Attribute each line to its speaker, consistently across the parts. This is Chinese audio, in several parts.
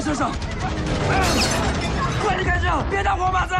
Speaker 1: 车上！快点开车，别当黄马子！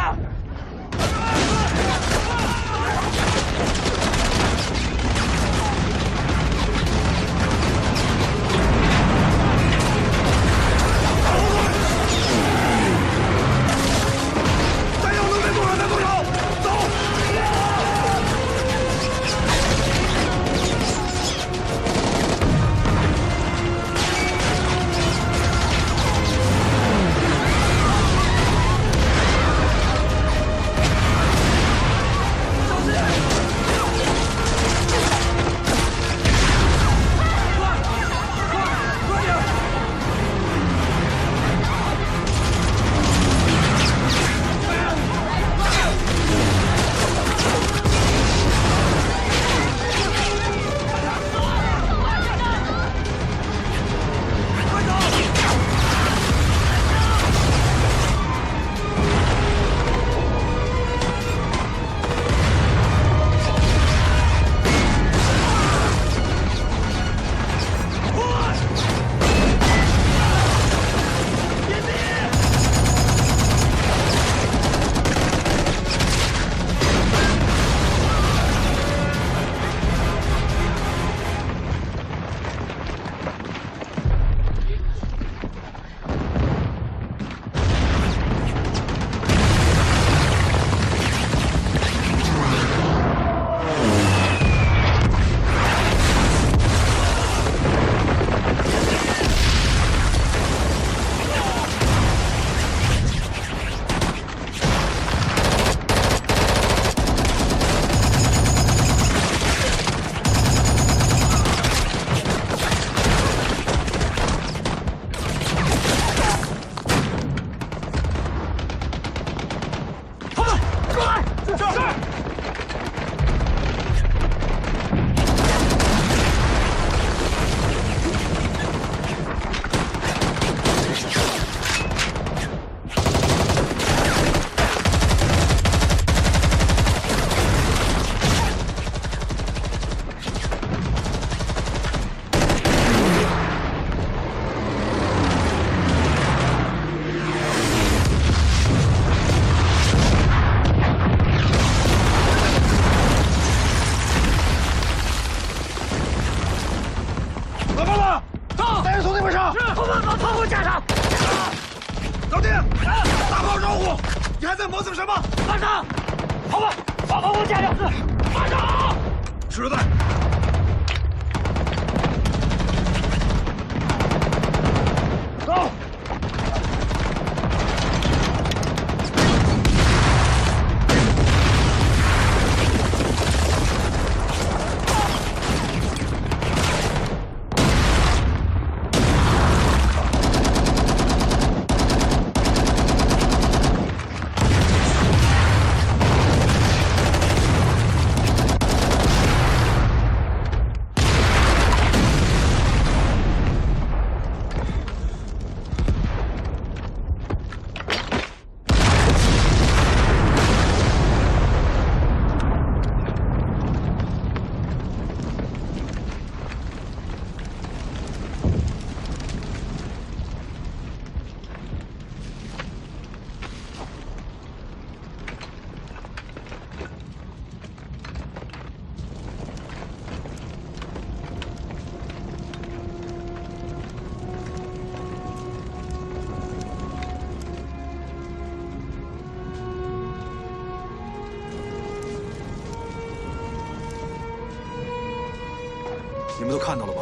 Speaker 2: 你们都看到了吧？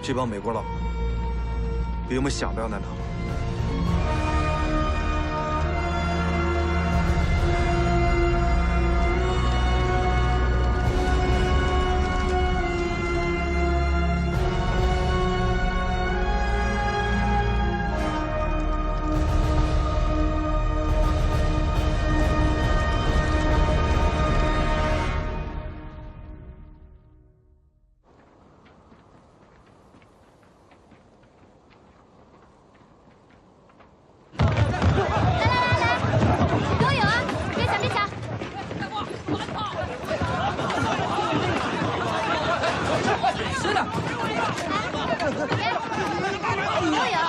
Speaker 2: 这帮美国佬比我们想的要难打。
Speaker 3: 都有。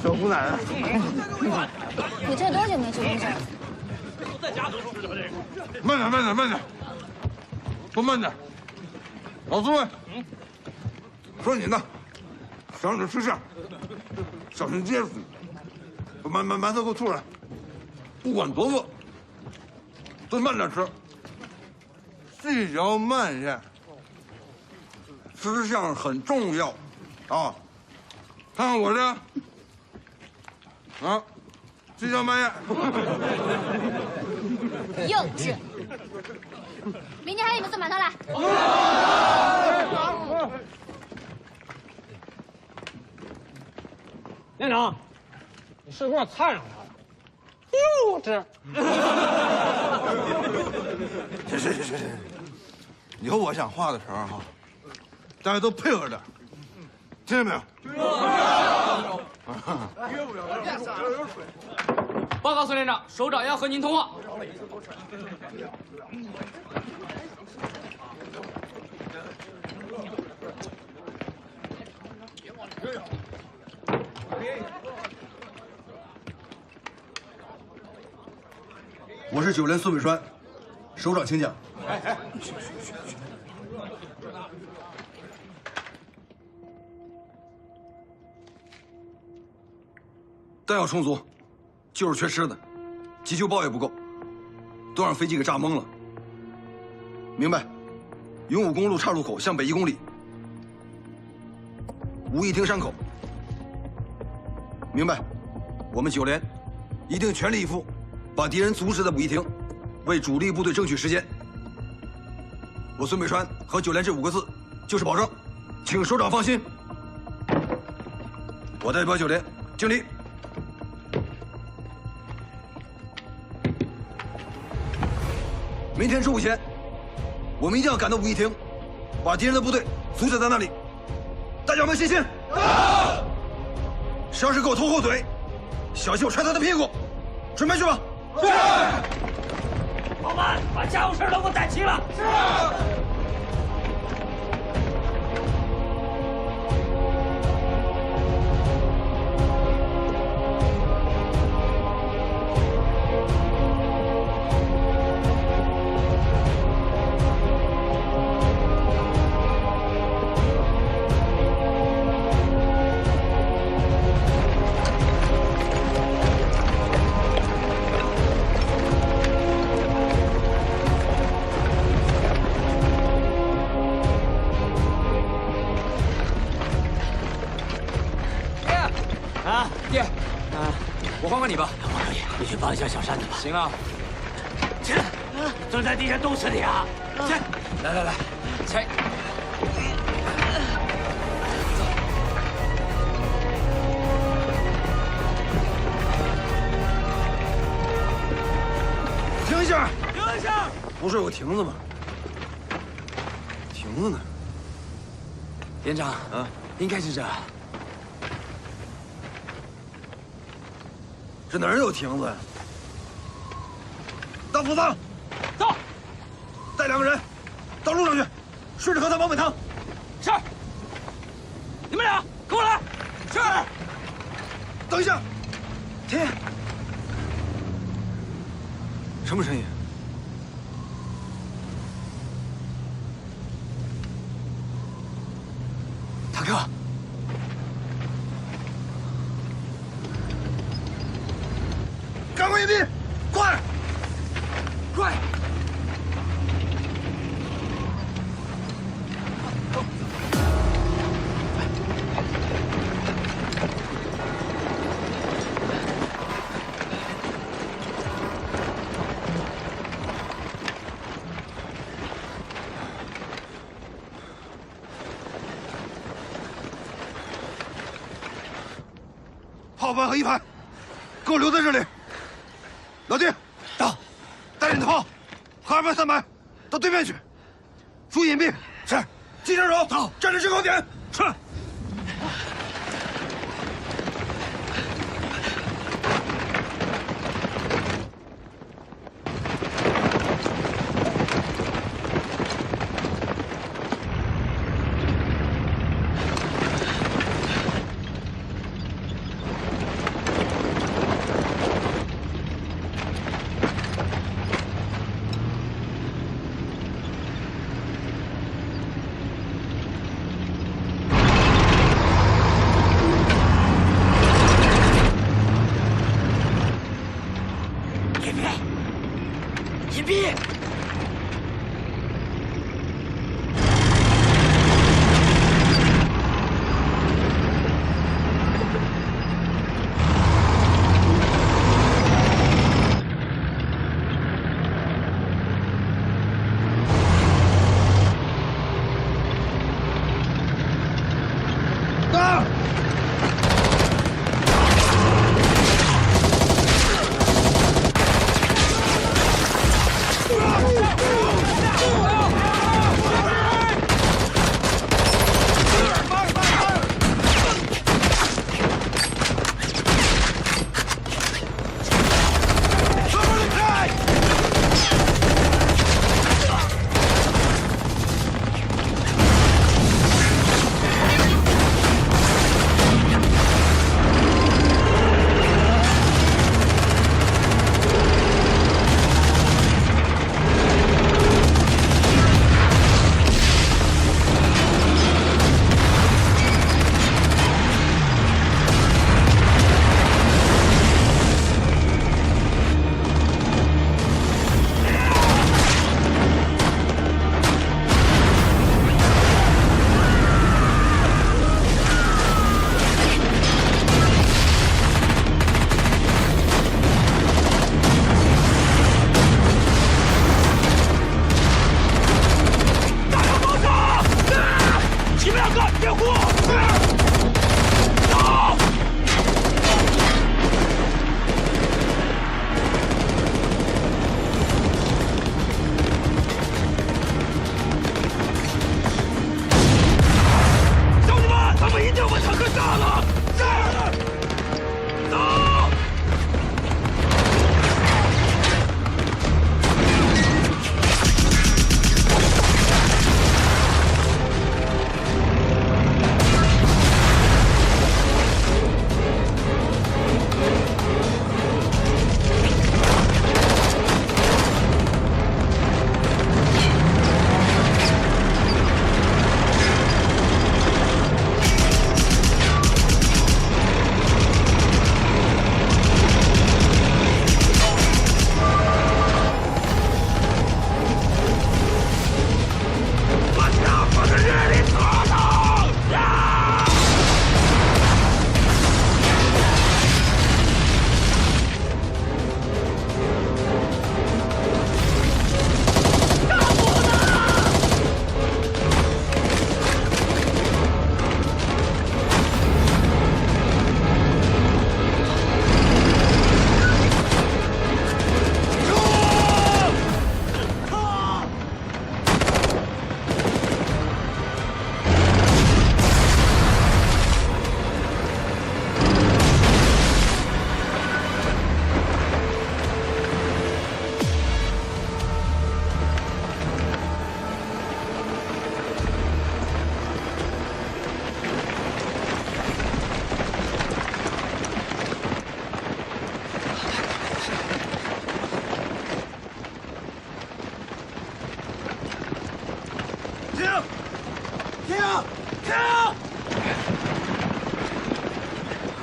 Speaker 3: 小姑奶奶，
Speaker 4: 你这多久没吃东西了？
Speaker 3: 慢点，慢点，慢点，多慢点。老诸位，说你呢，想着吃馅，小心噎死你。馒头给我吐出来，不管多饿，都慢点吃，细嚼慢咽。吃相很重要，啊！看看我这，啊，细嚼慢咽。
Speaker 4: 幼稚！明天还有你们送馒头来。
Speaker 5: 连长，你是给我菜上他了，幼稚！
Speaker 3: 行，以后我讲话的时候哈，大家都配合点，听见没有？
Speaker 5: 报告孙连长，首长要和您通话。
Speaker 6: 我是9连孙伟川，首长请讲。弹药充足，就是缺吃的，急救包也不够，都让飞机给炸懵了。明白。永武公路岔路口向北1公里，武义厅山口。明白。我们9连一定全力以赴，把敌人阻止在武义厅，为主力部队争取时间。我孙北川和9连这5个字就是保证，请首长放心。我代表9连敬礼。明天中午前，我们一定要赶到武义厅，把敌人的部队阻止在那里。大家有没有信心？谁要是给我拖后腿，小心我踹他的屁股！准备去吧。是。
Speaker 5: 保安，把家务事都给我带齐了。是。
Speaker 2: 我换换你吧，
Speaker 5: 我可以，你去帮一下小山子吧。
Speaker 2: 行啊，
Speaker 5: 起来，蹲在地上冻死你啊！起来，
Speaker 2: 来，起。
Speaker 6: 停一下！
Speaker 5: 停一下！
Speaker 6: 不是有个亭子吗？亭子呢？
Speaker 2: 连长，应该是这。
Speaker 6: 这哪儿有亭子呀？大斧子，
Speaker 5: 到，
Speaker 6: 带2个人到路上去，顺着河塘往北趟。
Speaker 5: 是。你们俩跟我来。是。
Speaker 6: 等一下，
Speaker 2: 停！什么声音？坦克！
Speaker 6: 赶快隐蔽，快！
Speaker 2: 快！
Speaker 6: 炮排和1排，给我留在这里。老弟，到，带着你的炮和2排、3排到对面去，注意隐蔽。是，机枪手到，站着制高点。是。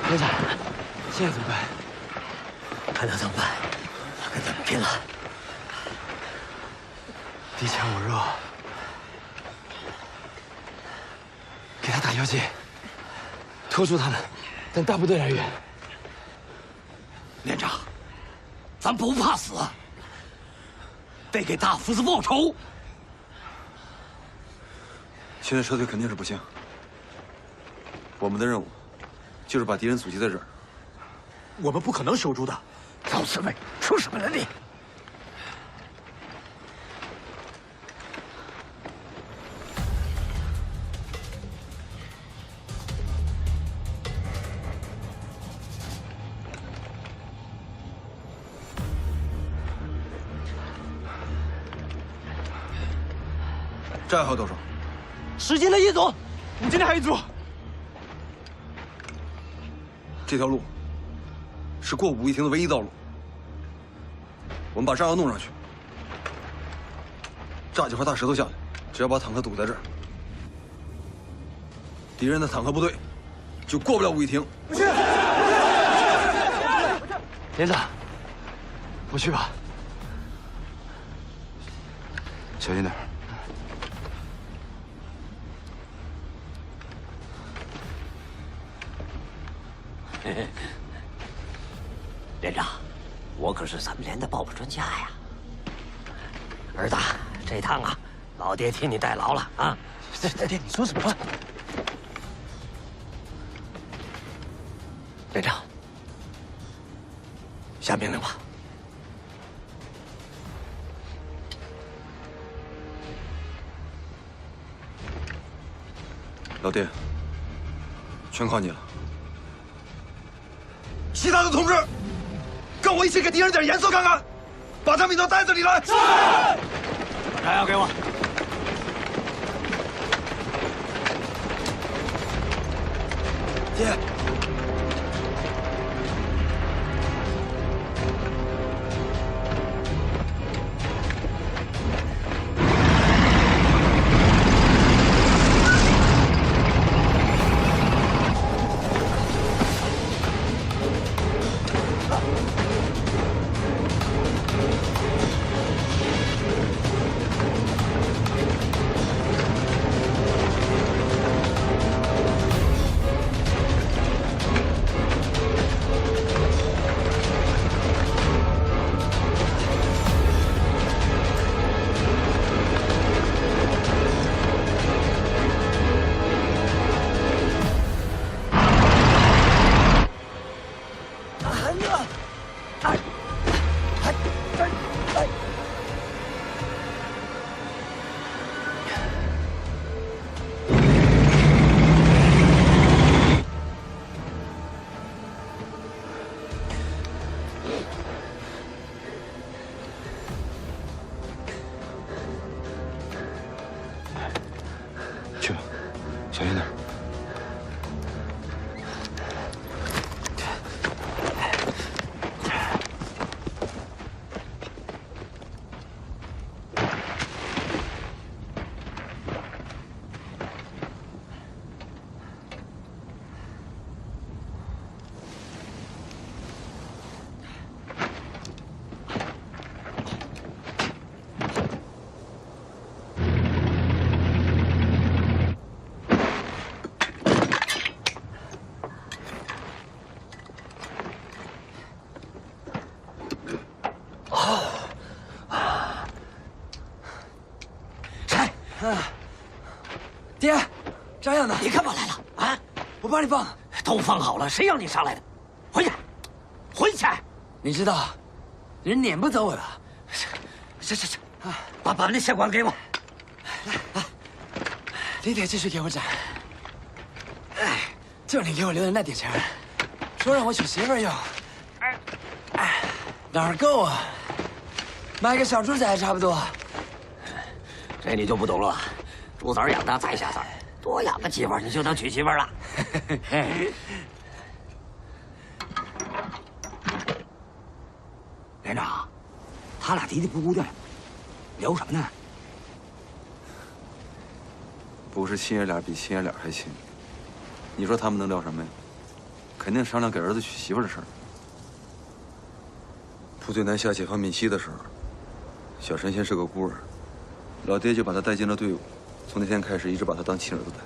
Speaker 1: 连长，现在怎么办？还能怎么办？跟他们拼了！敌强我弱，给他打游击，拖住他们，等大部队来援。
Speaker 7: 连长，咱不怕死，得给大胡子报仇。
Speaker 6: 现在撤退肯定是不行，我们的任务就是把敌人阻击在这儿。
Speaker 7: 我们不可能守住的。赵刺猬出什么能力？
Speaker 6: 战后多少？
Speaker 1: 时间的一组，
Speaker 2: 我们今天还一组。
Speaker 6: 这条路是过武义亭的唯一道路，我们把炸药弄上去，炸几块大石头下来，只要把坦克堵在这儿，敌人的坦克部队就过不了武义亭。
Speaker 2: 不去。
Speaker 1: 连长，不去吧。
Speaker 2: 小心点。
Speaker 7: 连长，我可是咱们连的爆破专家呀！儿子，这趟啊，老爹替你代劳了啊！
Speaker 1: 爹，你说什么？连长，下命令吧。
Speaker 6: 老弟，全靠你了。其他的同志，跟我一起给敌人点颜色看看，把他们引到袋子里来。是。
Speaker 7: 把炸药给我。
Speaker 1: 爹。
Speaker 6: 去吧，小心点。
Speaker 1: 爹，炸药呢？
Speaker 7: 你干嘛来了啊？
Speaker 1: 我帮你放。
Speaker 7: 都放好了，谁让你上来的？回去，回去！
Speaker 1: 你知道，人撵不走我的。
Speaker 7: 是，把那线管给我。
Speaker 1: 你得继续给我攒。哎，就你给我留的那点钱，说让我娶媳妇儿用。哪儿够啊？买个小猪仔还差不多。
Speaker 7: 这你就不懂了。猪崽养大再下崽，多养个几份你就能娶媳妇了。连长，他俩嘀嘀咕咕的，聊什么呢？
Speaker 6: 不是亲爷俩比亲爷俩还亲，你说他们能聊什么呀？肯定商量给儿子娶媳妇的事儿。部队南下解放闽西的时候，小神仙是个孤儿，老爹就把他带进了队伍，从那天开始一直把他当亲儿子待。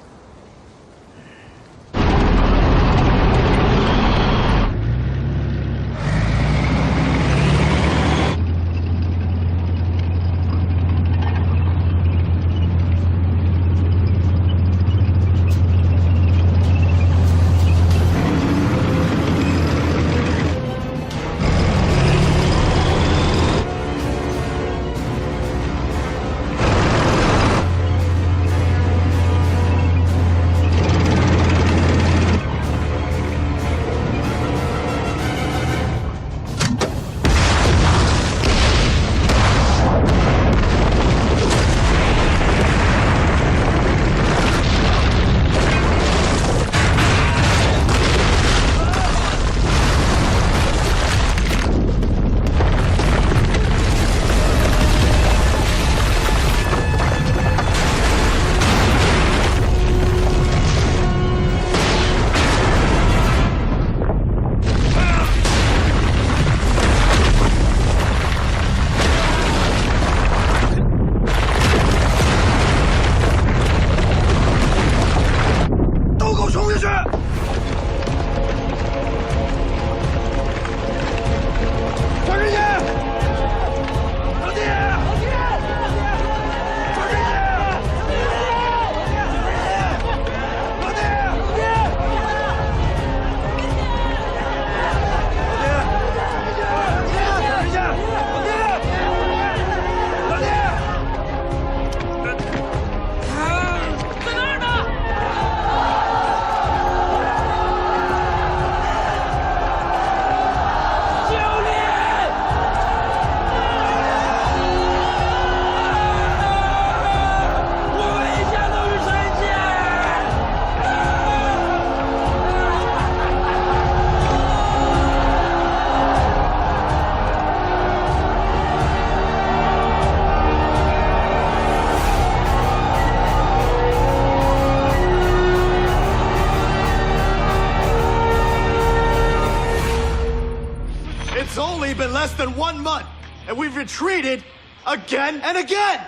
Speaker 8: less than 1 month, and we've retreated again and again!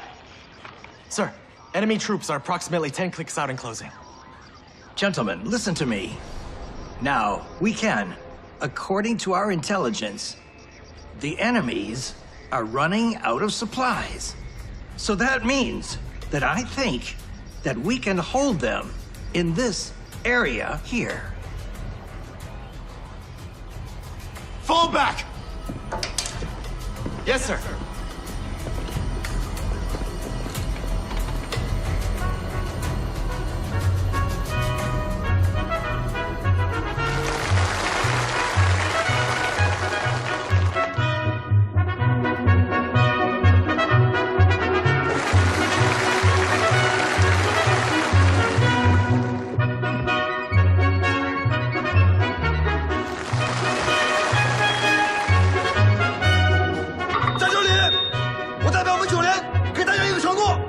Speaker 9: Sir, enemy troops are approximately 10 clicks out and closing.
Speaker 10: Gentlemen, listen to me. Now, we can, according to our intelligence, the enemies are running out of supplies. So that means that I think that we can hold them in this area here.
Speaker 8: Fall back!
Speaker 9: Yes, sir.
Speaker 6: 在这里，我代表我们9连给大家一个承诺，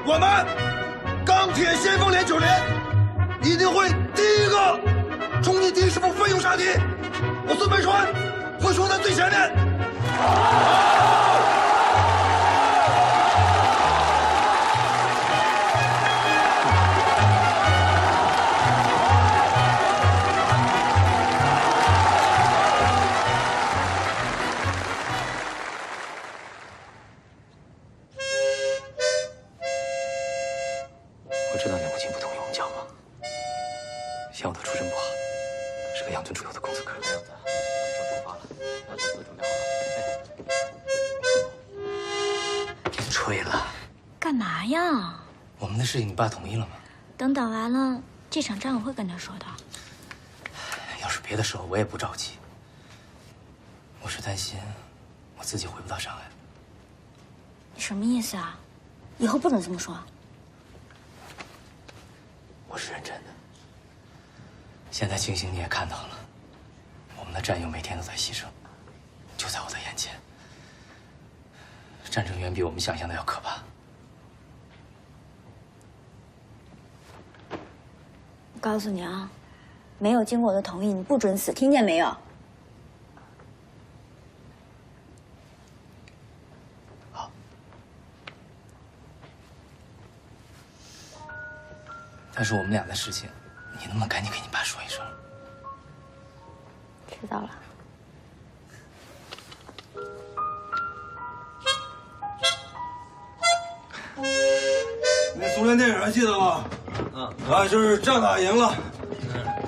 Speaker 6: 我们钢铁先锋连9连一定会第一个冲击敌师部奋勇杀敌。我孙蓓川会冲在最前面。
Speaker 1: 我知道你母亲不同意我们交往，想我的出身不好，是个养尊处优的公子哥。这样子，咱们就出发了，把物资准备好了。别吹了，
Speaker 4: 干嘛呀？
Speaker 1: 我们的事情你爸同意了吗？
Speaker 4: 等打完了这场仗，我会跟他说的。
Speaker 1: 要是别的时候，我也不着急。我是担心我自己回不到上海。
Speaker 4: 你什么意思啊？以后不准这么说。
Speaker 1: 我是认真的。现在情形你也看到了，我们的战友每天都在牺牲，就在我的眼前。战争远比我们想象的要可怕。
Speaker 4: 我告诉你啊，没有经过我的同意，你不准死，听见没有？
Speaker 1: 好。但是我们俩的事情，你能不能赶紧给你爸说一声？
Speaker 4: 知道了。
Speaker 6: 那苏联电影还记得吗？就是仗打赢了，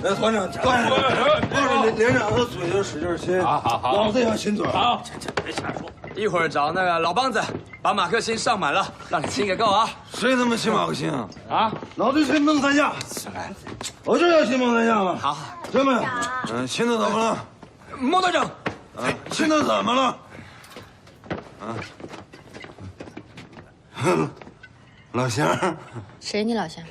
Speaker 6: 那团长抱着连长和嘴就使劲亲，好，往这样亲嘴。
Speaker 9: 好，别瞎说。一会儿找那个老梆子把马克沁上满了，让你亲个够啊！
Speaker 6: 谁他妈亲马克沁啊？
Speaker 9: 啊，
Speaker 6: 老子亲孟三下，我就要亲孟三下嘛。
Speaker 9: 好，
Speaker 6: 兄弟，亲的怎么了？
Speaker 9: 莫队长，
Speaker 6: 亲的怎么了？老乡，
Speaker 4: 谁是你老乡？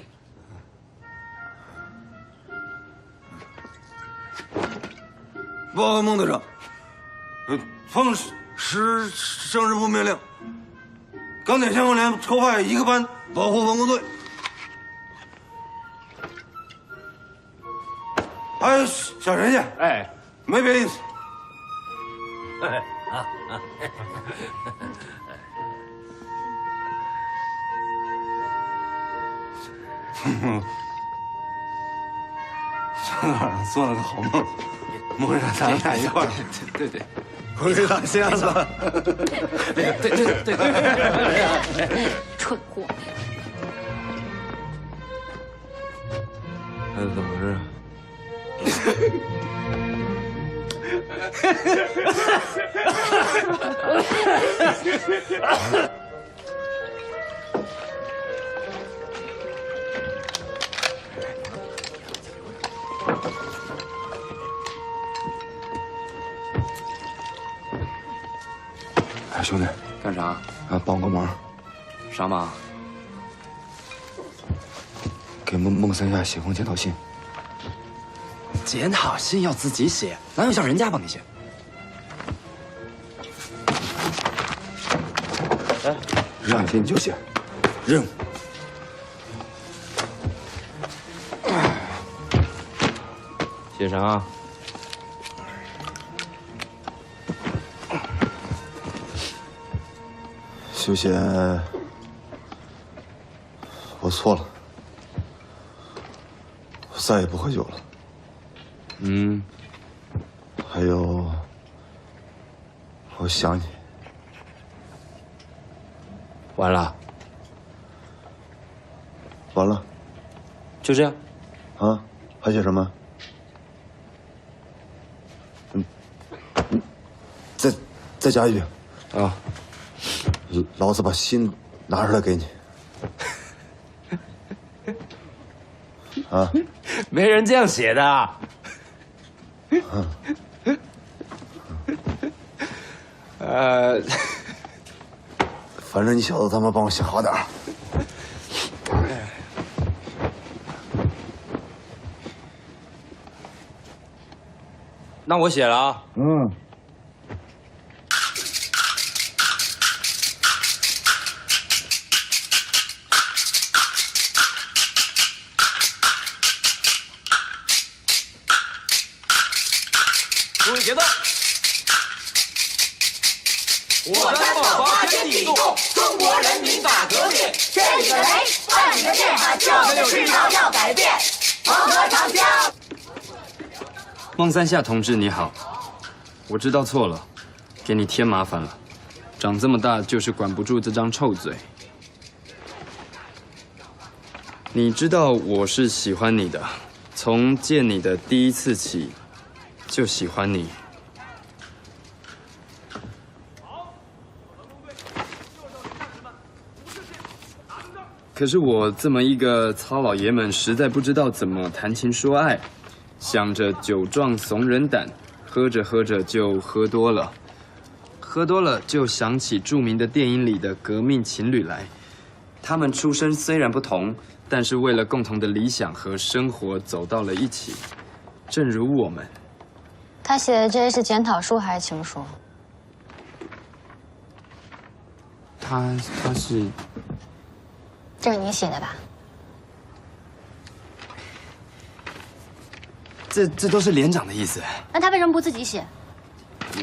Speaker 6: 报告孟队长，奉师政治部命令，钢铁先锋连抽派1个班保护文工队。还有小陈去，
Speaker 9: 哎，
Speaker 6: 没别意思。昨晚上做了个好梦，梦着咱们俩一块儿，
Speaker 9: 对对，
Speaker 6: 回老乡了。
Speaker 9: 对，
Speaker 4: 蠢货！
Speaker 6: 那怎么回事？哎，兄弟，
Speaker 9: 干啥？
Speaker 6: 啊，帮个忙，
Speaker 9: 啥忙？
Speaker 6: 给孟三下写封检讨信。
Speaker 9: 检讨信要自己写，哪有像人家帮你写？
Speaker 6: 哎，让你写你就写，任务。
Speaker 9: 写啥？
Speaker 11: 修仙，我错了，我再也不喝酒了。
Speaker 1: 嗯，
Speaker 11: 还有，我想你。
Speaker 1: 完了，
Speaker 11: 完了，
Speaker 1: 就这样。
Speaker 11: 啊？还写什么？再加一瓶。
Speaker 1: 啊。
Speaker 11: 老子把心拿出来给你。啊？
Speaker 1: 没人这样写的。
Speaker 11: 反正你小子他妈帮我写好点儿。
Speaker 1: 那我写了啊。
Speaker 11: 嗯。
Speaker 1: 注意节奏！我担保八千底度，中国人民大革命，
Speaker 12: 这里的雷，万里的电海，就是世道要改变。黄河长江。
Speaker 1: 孟三夏同志你好，我知道错了，给你添麻烦了。长这么大就是管不住这张臭嘴。你知道我是喜欢你的，从见你的第一次起。就喜欢你，可是我这么一个糙老爷们，实在不知道怎么谈情说爱，想着酒壮怂人胆，喝着喝着就喝多了，喝多了就想起著名的电影里的革命情侣来，他们出身虽然不同，但是为了共同的理想和生活走到了一起，正如我们。
Speaker 13: 他写的这些是检讨书还是情书？
Speaker 1: 他是，
Speaker 13: 这是你写的吧？
Speaker 1: 这都是连长的意思。
Speaker 14: 那他为什么不自己写？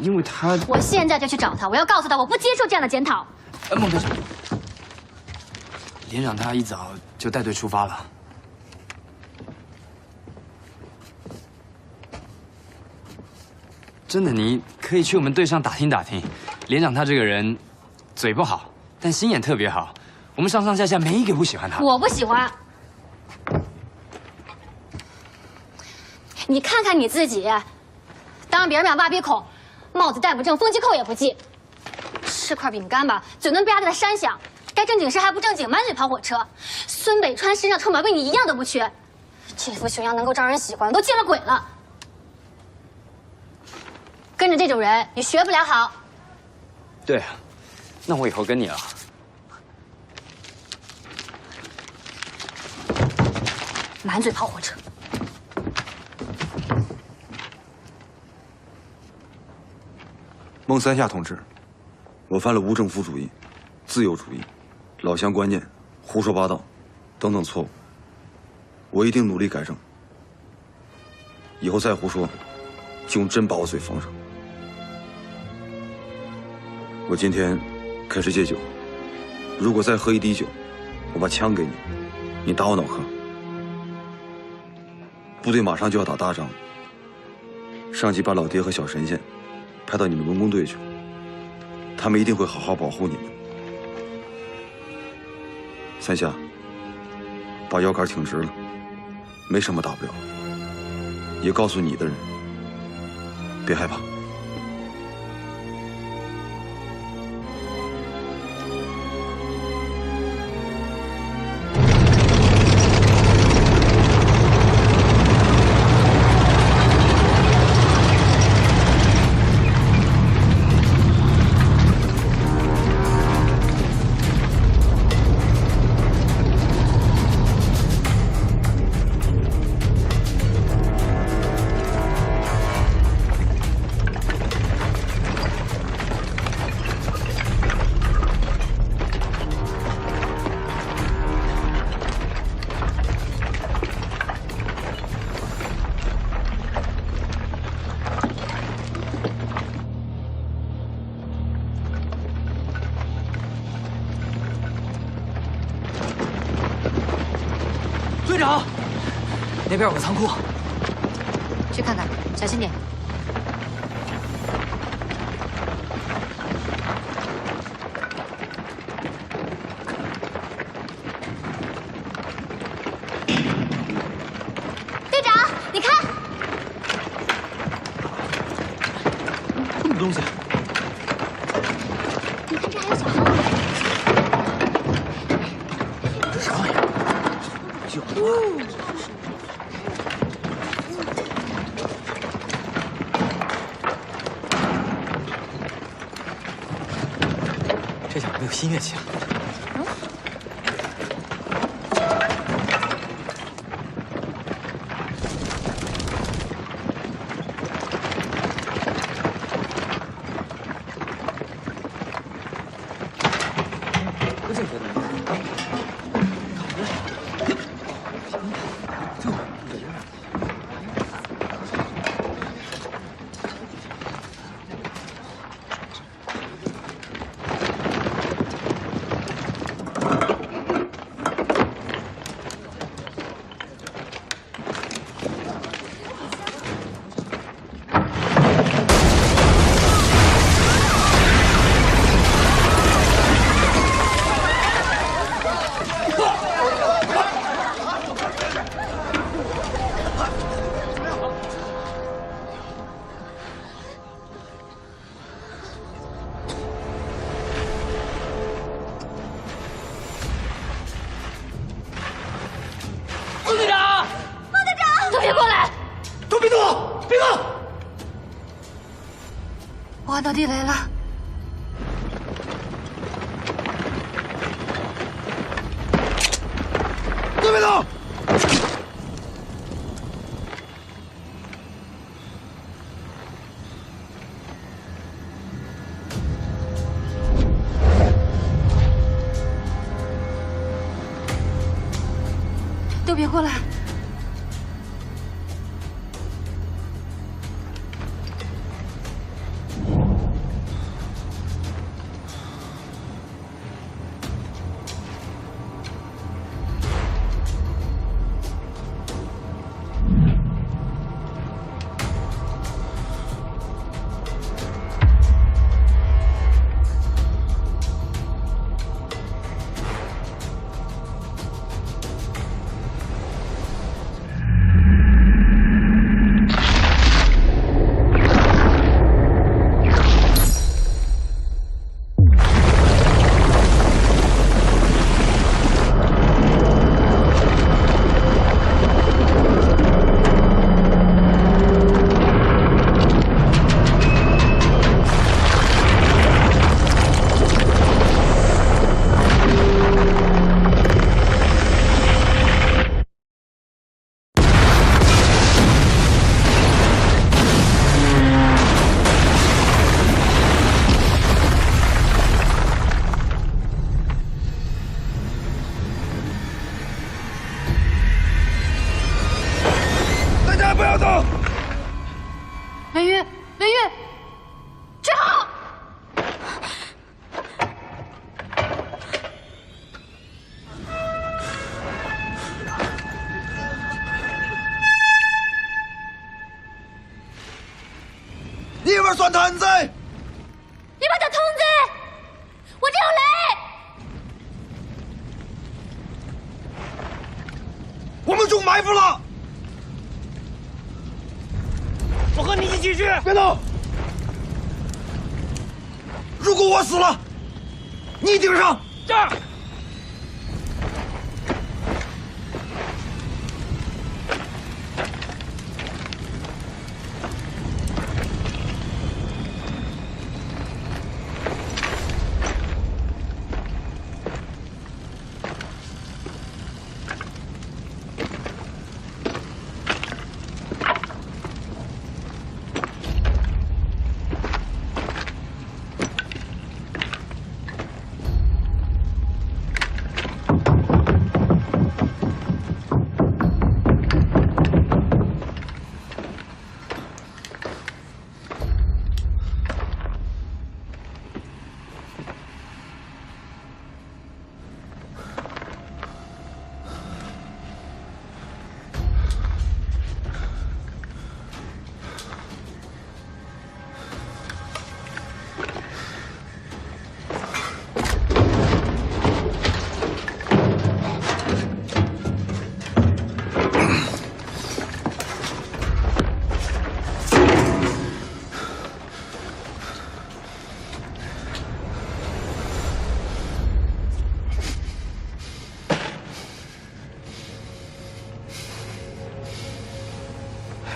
Speaker 1: 因为他……
Speaker 14: 我现在就去找他，我要告诉他我不接受这样的检讨。
Speaker 1: 孟队长，连长他一早就带队出发了。真的，你可以去我们队上打听打听。连长他这个人，嘴不好，但心眼特别好。我们上上下下没一个不喜欢他。
Speaker 14: 我不喜欢。你看看你自己，当着别人面挖鼻孔，帽子戴不正，风纪扣也不系，吃块饼干吧，嘴能吧嗒的山响，该正经事还不正经，满嘴跑火车。孙北川身上臭毛病你一样都不缺，这副熊样能够招人喜欢，都见了鬼了。跟着这种人，你学不了好。
Speaker 1: 对啊，那我以后跟你了。
Speaker 14: 满嘴跑火车。
Speaker 6: 孟三夏同志，我犯了无政府主义、自由主义、老乡观念、胡说八道等等错误，我一定努力改正。以后再胡说，就用针把我嘴缝上。我今天开始戒酒，如果再喝一滴酒，我把枪给你，你打我脑壳。部队马上就要打大仗，上级把老爹和小神仙派到你们文工队去，他们一定会好好保护你们。三夏，把腰杆挺直了，没什么大不了。也告诉你的人，别害怕。
Speaker 9: 那边有个仓库，
Speaker 14: 去看看，小心点。队长，你看，
Speaker 2: 什么东西？
Speaker 14: 你看这还有小号。
Speaker 2: 这啥玩意儿？
Speaker 9: 这怎么没有新乐器啊？
Speaker 14: 我按到地雷了。
Speaker 6: 对面的！
Speaker 14: 都别过来！文玉，文玉，志浩，
Speaker 6: 你玩算摊子？
Speaker 14: 你把他通知，我这有雷。
Speaker 6: 我们中埋伏了。
Speaker 5: 我和你一起去！
Speaker 6: 别动！如果我死了，你顶上。
Speaker 5: 这儿。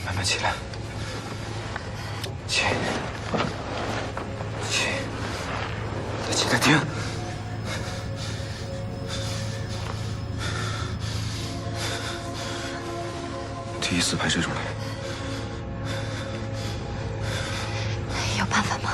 Speaker 2: 慢慢起来，起，再起来，停。第一次排射出来，
Speaker 13: 有办法吗？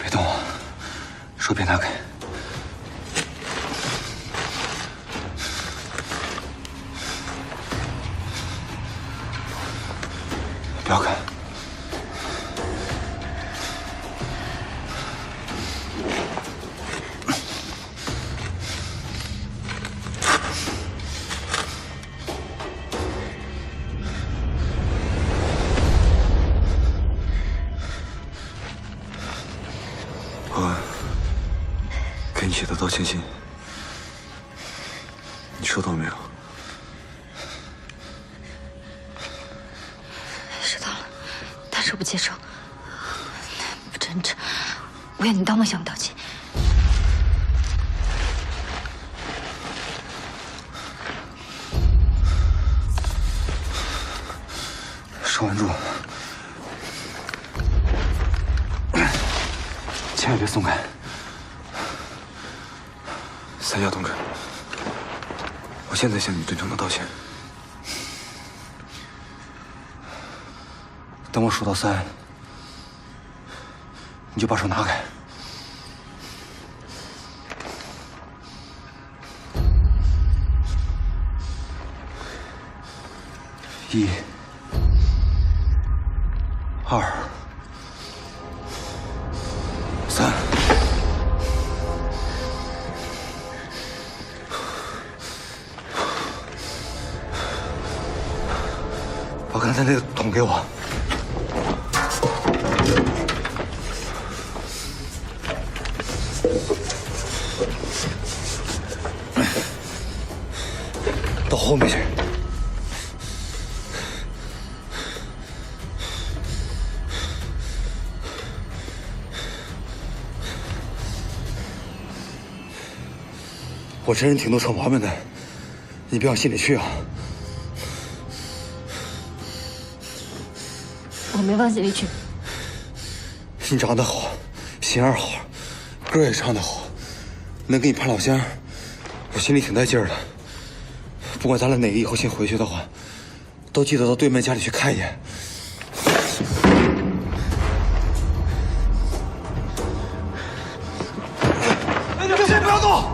Speaker 2: 别动啊，手别拿开。 不要看，我给你写的道歉信，你收到没有？
Speaker 13: 我不接受，不真诚，我要你当面向我道歉。
Speaker 2: 手稳住，千万别松开。三亚同志，我现在向你真诚的道歉。 等我数到3，你就把手拿开。1、2、3。把刚才那个桶给我。 到后面去。我这人挺多臭毛病的，你别往心里去啊。
Speaker 13: 我没往心里去。
Speaker 2: 你长得好，心眼好，歌也唱得好，能给你盼老乡，我心里挺带劲儿的。 不管咱俩哪个以后先回去的话，都记得到对面家里去看一眼。先不要动，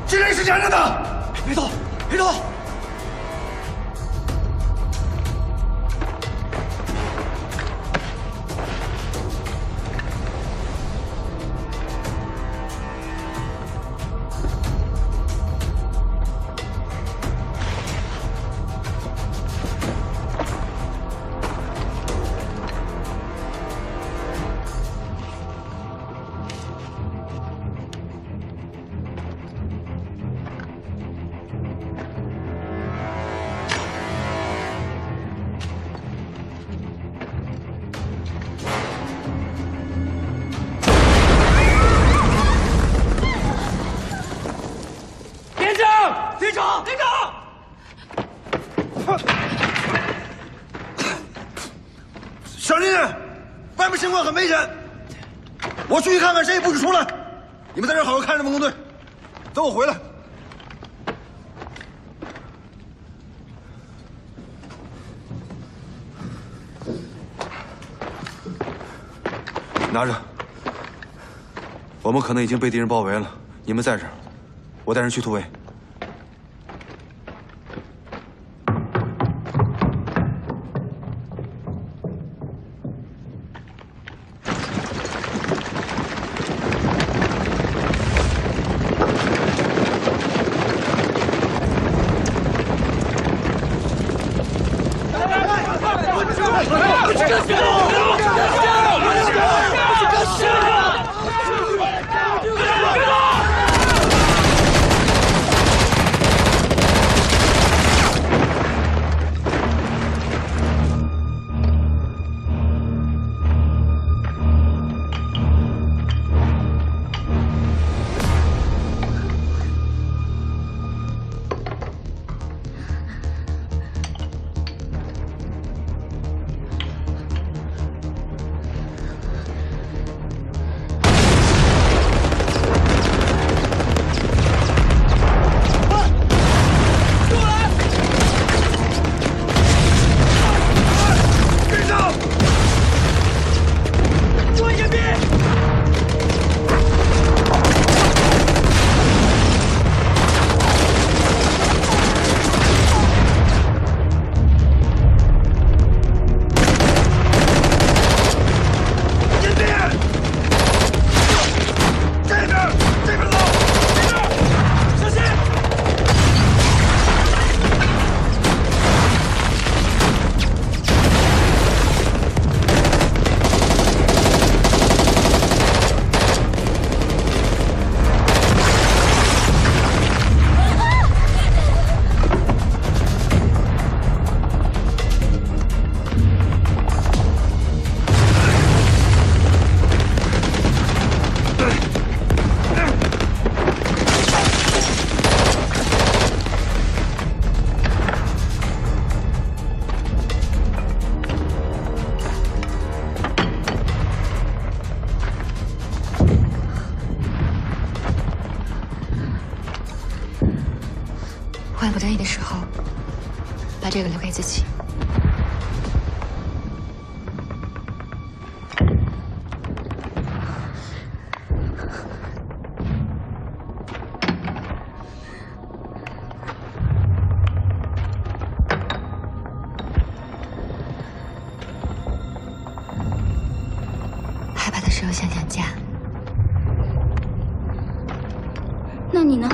Speaker 2: 这人是假人的，别动，别动。
Speaker 12: 连长！
Speaker 6: 小林，外面情况很危险，我出去看看谁也不许出来。你们在这好好看着文工队，等我回来。拿着，我们可能已经被敌人包围了，你们在这儿，我带人去突围。
Speaker 12: 别动！
Speaker 13: 万不得已的时候，把这个留给自己。害怕的时候想想家。
Speaker 4: 那你呢？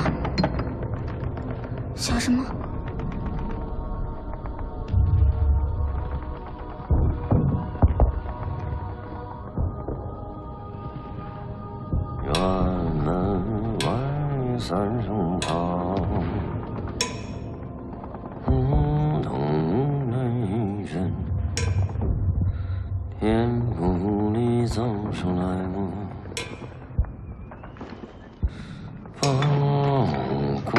Speaker 4: 想什么？
Speaker 15: 院门外三声堂，东北人，天不里走上来我，报国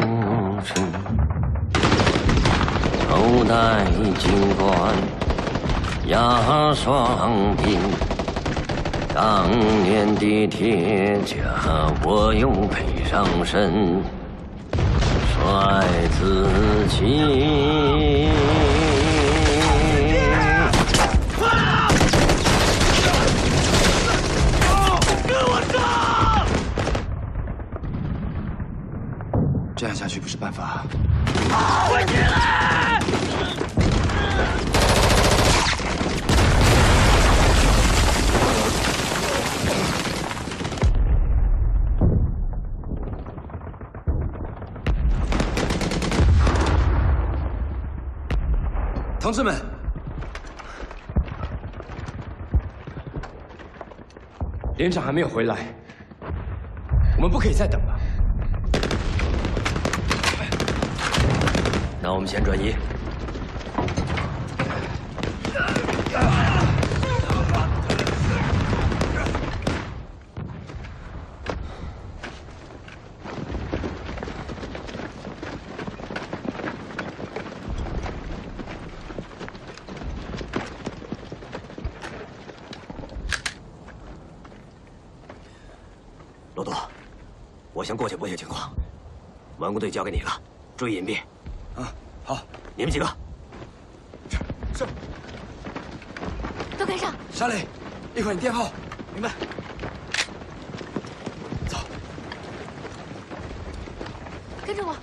Speaker 15: 臣，头戴金冠，压双鬓。当年的铁甲，我又配上身，帅自己。
Speaker 8: 跟我上！
Speaker 2: 这样下去不是办法。
Speaker 8: 快起来！
Speaker 9: 同志们，连长还没有回来，我们不可以再等了。
Speaker 7: 那我们先转移。罗多，我先过去拨些情况。文工队交给你了，注意隐蔽。
Speaker 9: 好，
Speaker 7: 你们几个
Speaker 9: 是。
Speaker 13: 都跟上。
Speaker 9: 沙磊，一会儿你垫后。
Speaker 7: 明白。
Speaker 9: 走。
Speaker 13: 跟着我。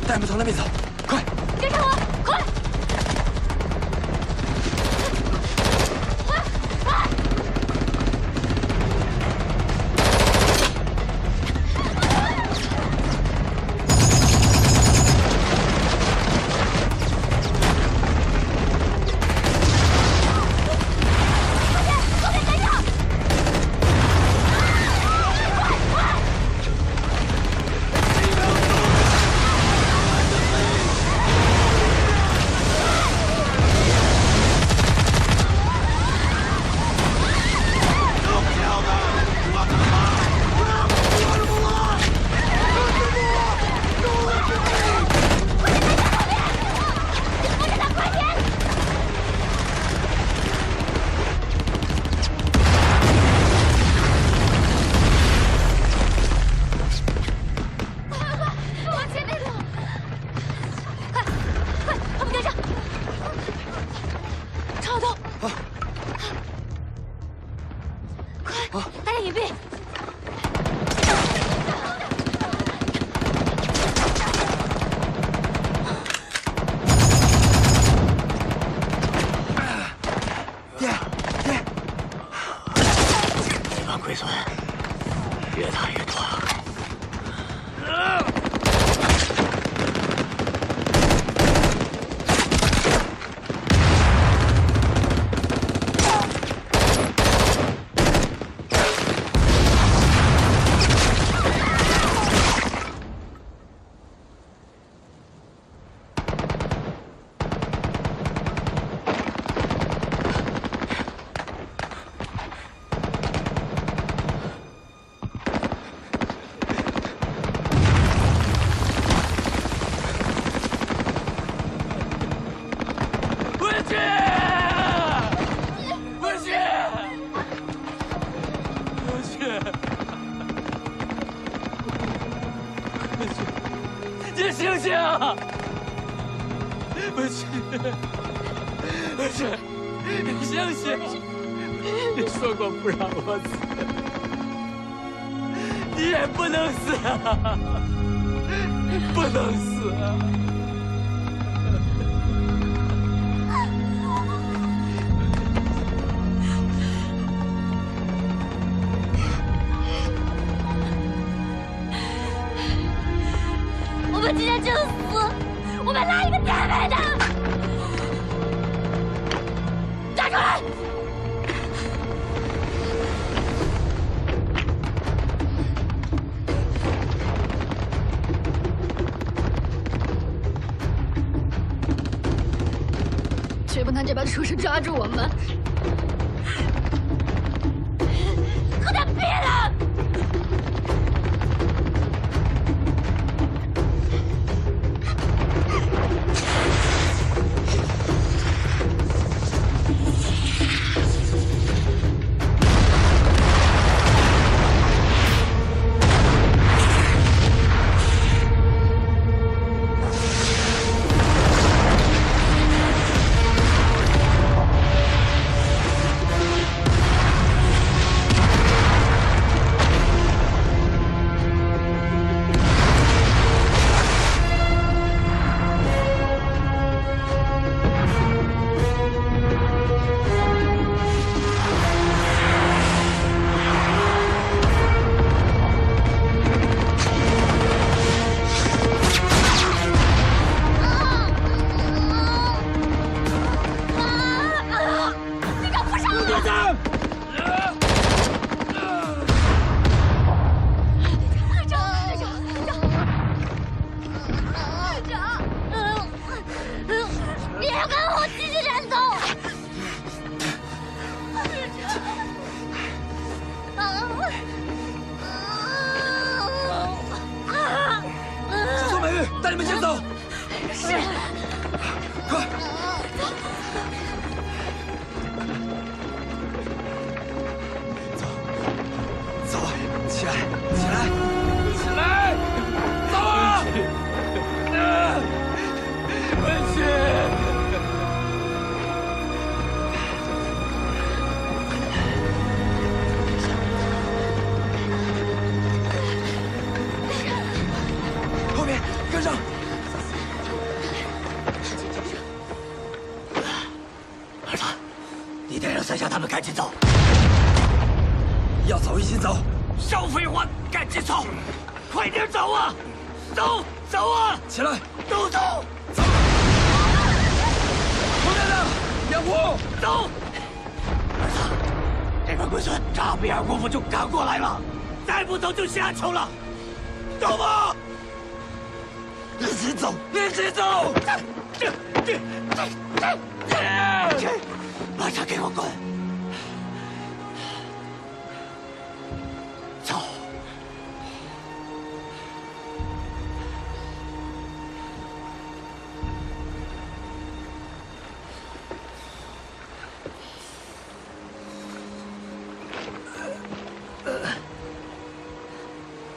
Speaker 9: 弹幕从那边走，快！
Speaker 13: 跟上我，快！
Speaker 7: 龟孙越打越多。
Speaker 9: 你醒醒！文旭，文旭，你醒醒！你说过不让我死，你也不能死啊！不能死啊！
Speaker 12: 我们今天就死，我们拉一个典韦的，站出来！
Speaker 13: 绝不能这帮畜生抓住我们！
Speaker 12: 和他毙了！
Speaker 9: 带你们先走。
Speaker 12: 是。
Speaker 9: 快。走，起来，起来，起来，走啊！文旭。后面跟上。
Speaker 7: 儿子，你得让三下他们赶紧走。
Speaker 9: 要走一起走。
Speaker 7: 少废话，赶紧走！快点走啊！走，走啊！
Speaker 9: 起来，
Speaker 7: 都走！
Speaker 9: 走！后面的掩护，
Speaker 7: 走！儿子，这边龟孙眨不眼功夫就赶过来了，再不走就下球了，走吧！
Speaker 9: 一起走，一起走！
Speaker 7: 马上给我滚！走！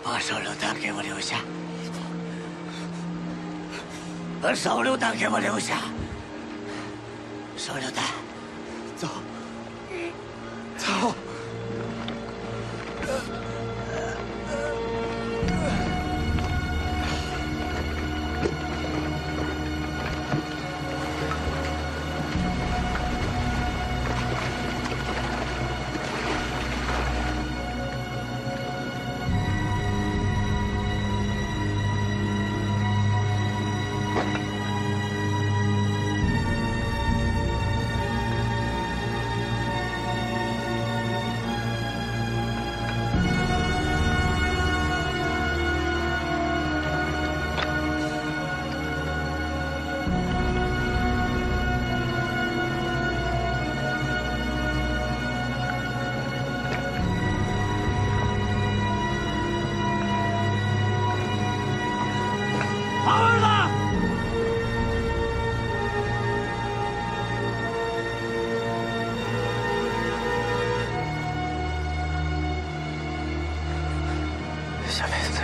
Speaker 7: 把手榴弹给我留下。把手榴弹给我留下！手榴弹，
Speaker 9: 走，走。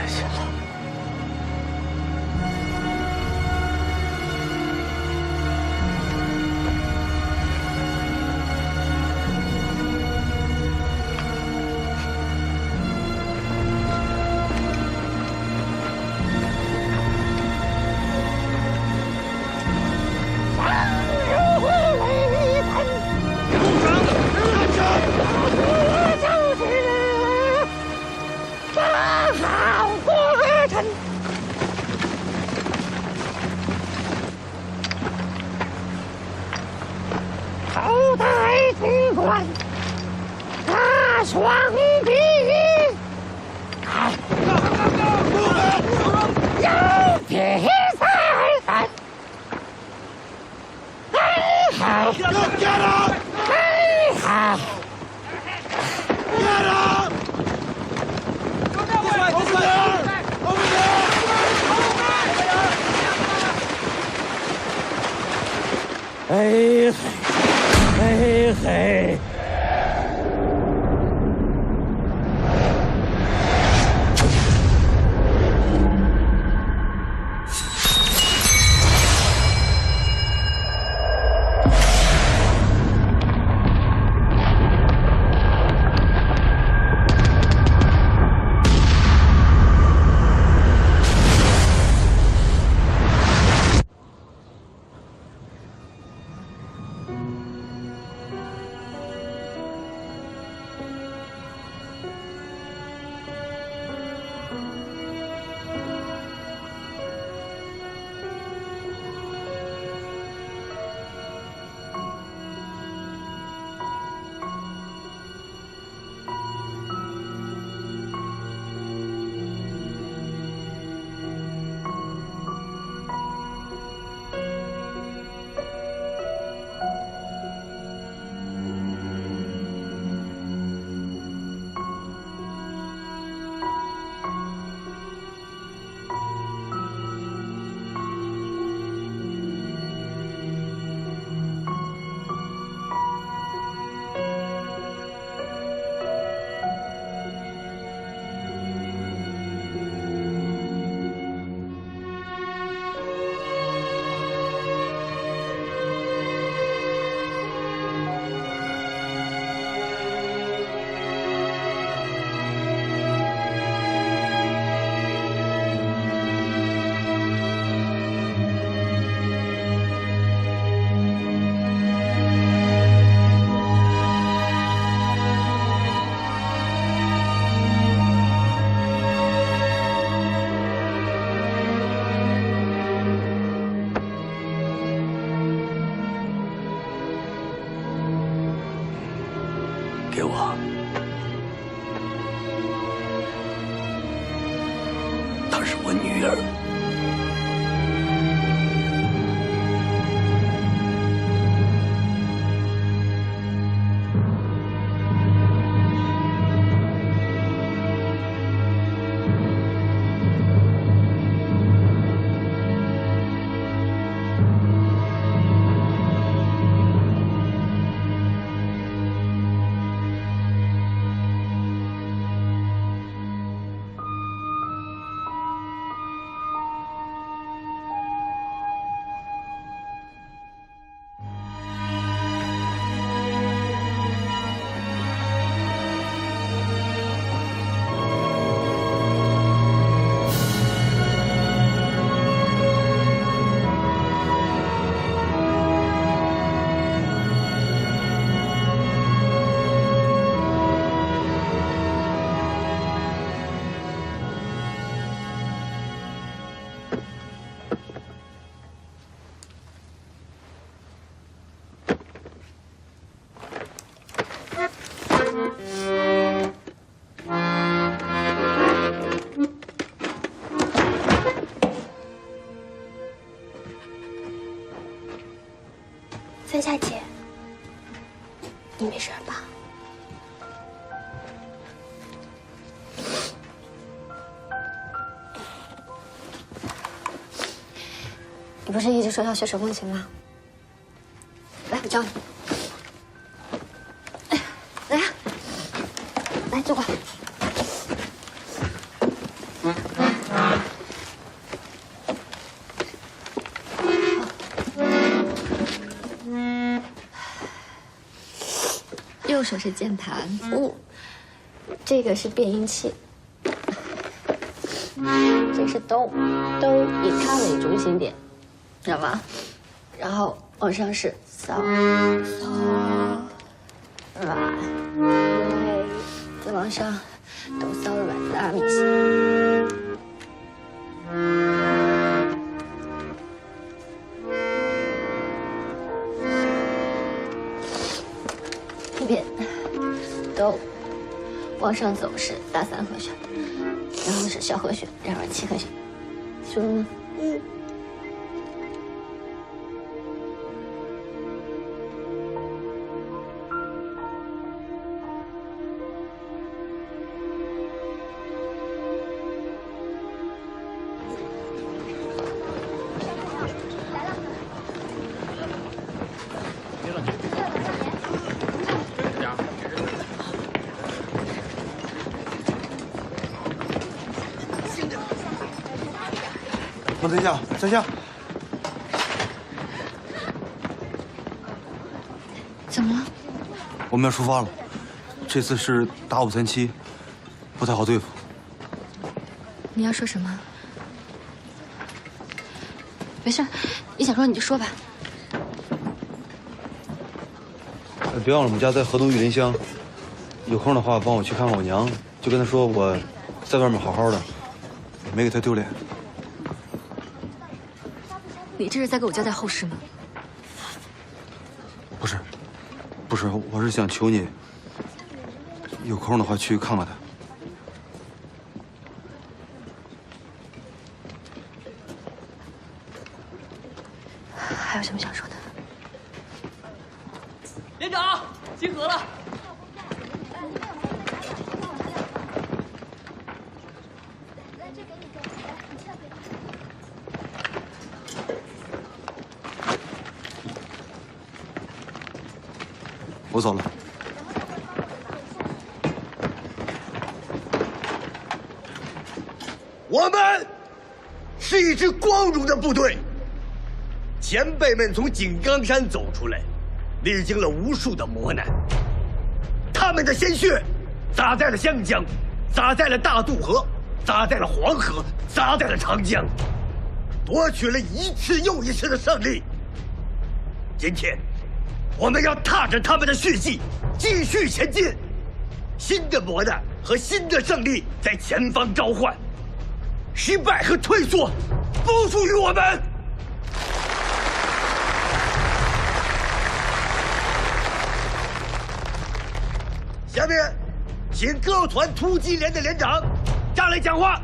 Speaker 15: 开心了。
Speaker 12: 头戴金冠，大双臂，有比赛看，很好，很好。嘿嘿，嘿嘿。
Speaker 15: 给我，她是我女儿。
Speaker 4: 三夏姐，你没事吧？你不是一直说要学手风琴吗？来，我教你。来呀，来坐过来。
Speaker 13: 右手是键盘。
Speaker 14: 这个是变音器。这是兜，兜以它为中心点，知道吗？然后往上是扫，软，对，再往上哆嗦软拉咪西。这边哆，往上走是大3和弦。然后是小和弦，然后7和弦，学了吗？
Speaker 2: 等一下，在下。
Speaker 13: 怎么了？
Speaker 2: 我们要出发了，这次是打537，不太好对付。
Speaker 13: 你要说什么？没事，你想说你就说吧。
Speaker 2: 别忘了我们家在河东玉林乡，有空的话帮我去看看我娘，就跟她说我在外面好好的，没给她丢脸。
Speaker 13: 你这是在给我交代后事吗？
Speaker 2: 不是，我是想求你，有空的话去看看她。
Speaker 13: 还有什么想说的？
Speaker 9: 连长，集合了。
Speaker 2: 我走了。
Speaker 8: 我们是一支光荣的部队，前辈们从井冈山走出来，历经了无数的磨难，他们的鲜血洒在了湘江，洒在了大渡河，洒在了黄河，洒在了长江，夺取了一次又一次的胜利。今天，我们要踏着他们的血迹继续前进，新的磨难和新的胜利在前方召唤，失败和退缩不属于我们。下面，请各团突击连的连长上来讲话。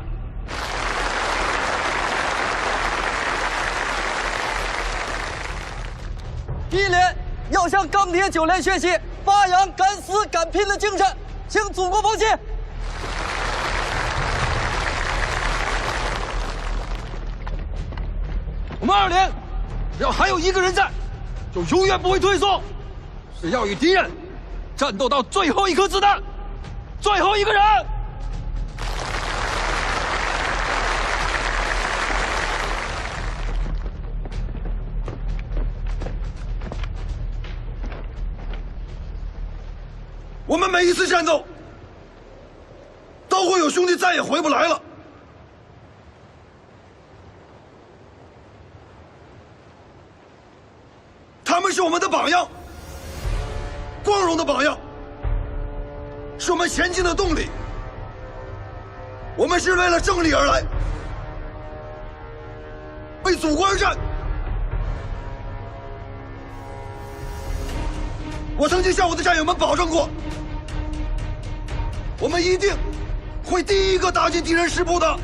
Speaker 9: 第一连要向钢铁9连学习，发扬敢死敢拼的精神，向祖国奉献。我们2连，只要还有一个人在，就永远不会退缩，是要与敌人战斗到最后一颗子弹，最后一个人。
Speaker 6: 我们每一次战斗，都会有兄弟再也回不来了。他们是我们的榜样，光荣的榜样，是我们前进的动力。我们是为了胜利而来，为祖国而战。我曾经向我的战友们保证过，我们一定会第一个打进敌人师部的。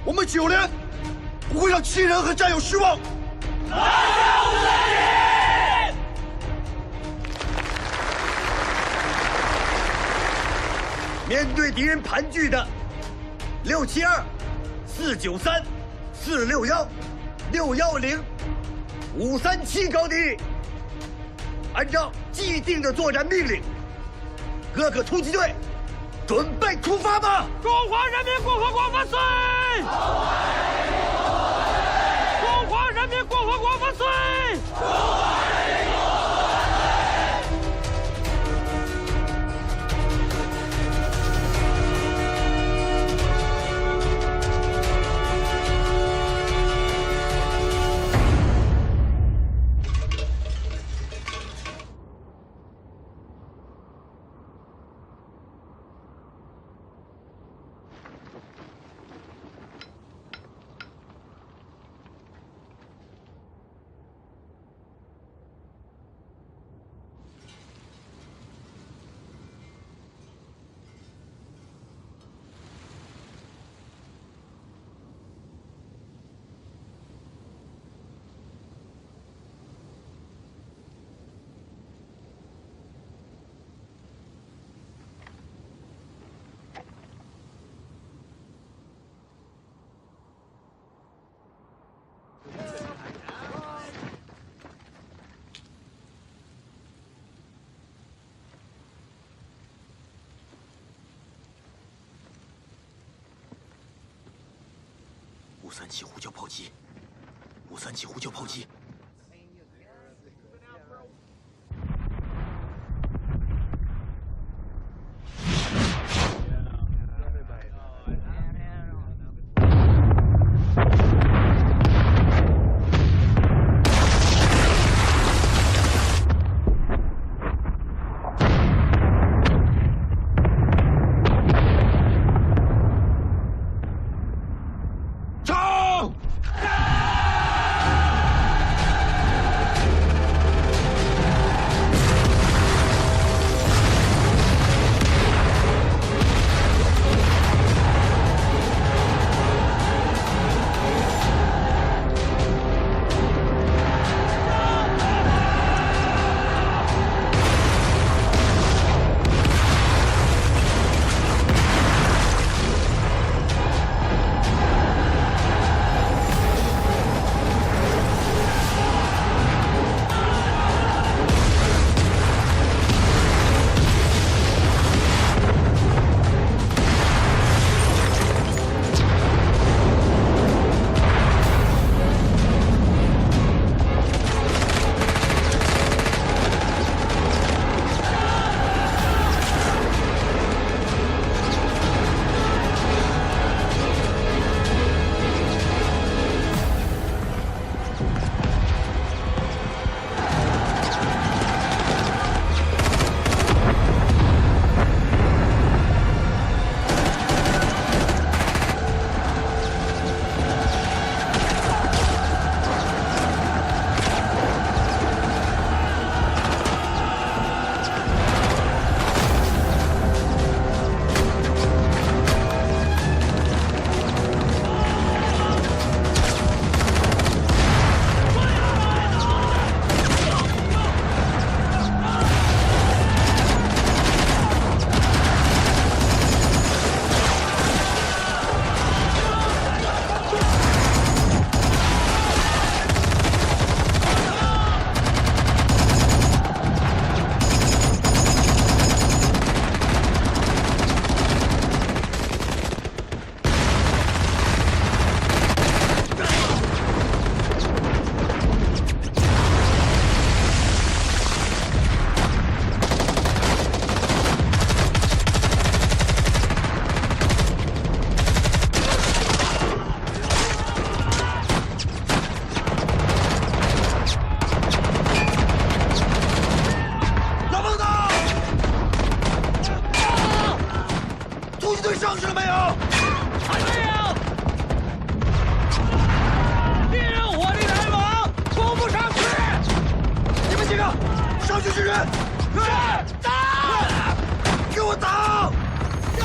Speaker 6: 我们9连不会让亲人和战友失望。
Speaker 8: 面对敌人盘踞的672、493、461、610、537高地，按照既定的作战命令，各个突击队准备出发吧！
Speaker 9: 中华人民共和国万岁！中华人民共和国万岁！中华人民共和国万岁！
Speaker 7: 537呼叫炮击，537呼叫炮击。
Speaker 8: 上去了没有？
Speaker 5: 还没有。敌人火力来猛，攻不上去。
Speaker 8: 你们几个上去支援！
Speaker 5: 是，打！
Speaker 8: 给我打！
Speaker 2: 这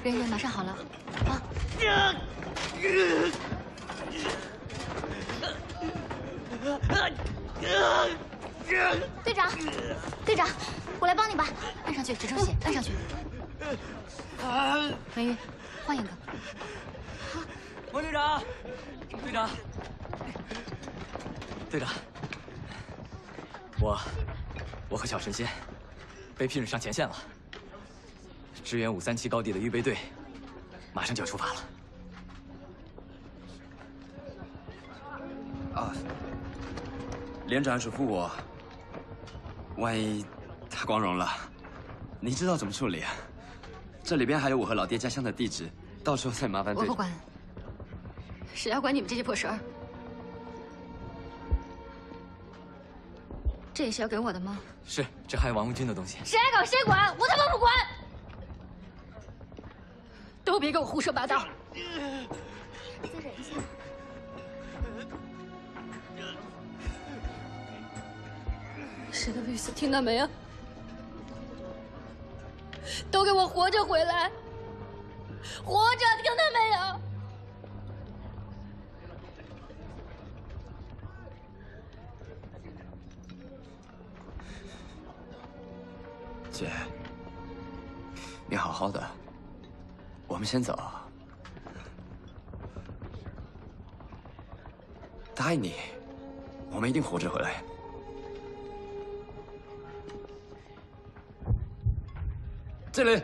Speaker 13: 人员马上好了，啊！
Speaker 14: 队长，队长，我来帮你吧，按上去，止住血，按上去。文玉，换一个。
Speaker 7: 王队长，队长，队长，我和小神仙被批准上前线了，支援537高地的预备队马上就要出发了。
Speaker 1: 啊，连长嘱咐我，万一他光荣了，你知道怎么处理啊？这里边还有我和老爹家乡的地址，到时候再麻烦队长。
Speaker 13: 我不管，谁要管你们这些破事儿？这也是要给我的吗？
Speaker 7: 是，这还有王无军的东西。
Speaker 14: 谁爱搞谁管，我他妈不管！
Speaker 13: 都别给我胡说八道！
Speaker 14: 再忍一下。
Speaker 13: 谁都别死，听到没有？都给我活着回来！活着，听到没有？
Speaker 1: 姐，你好好的，我们先走。答应你，我们一定活着回来。这里。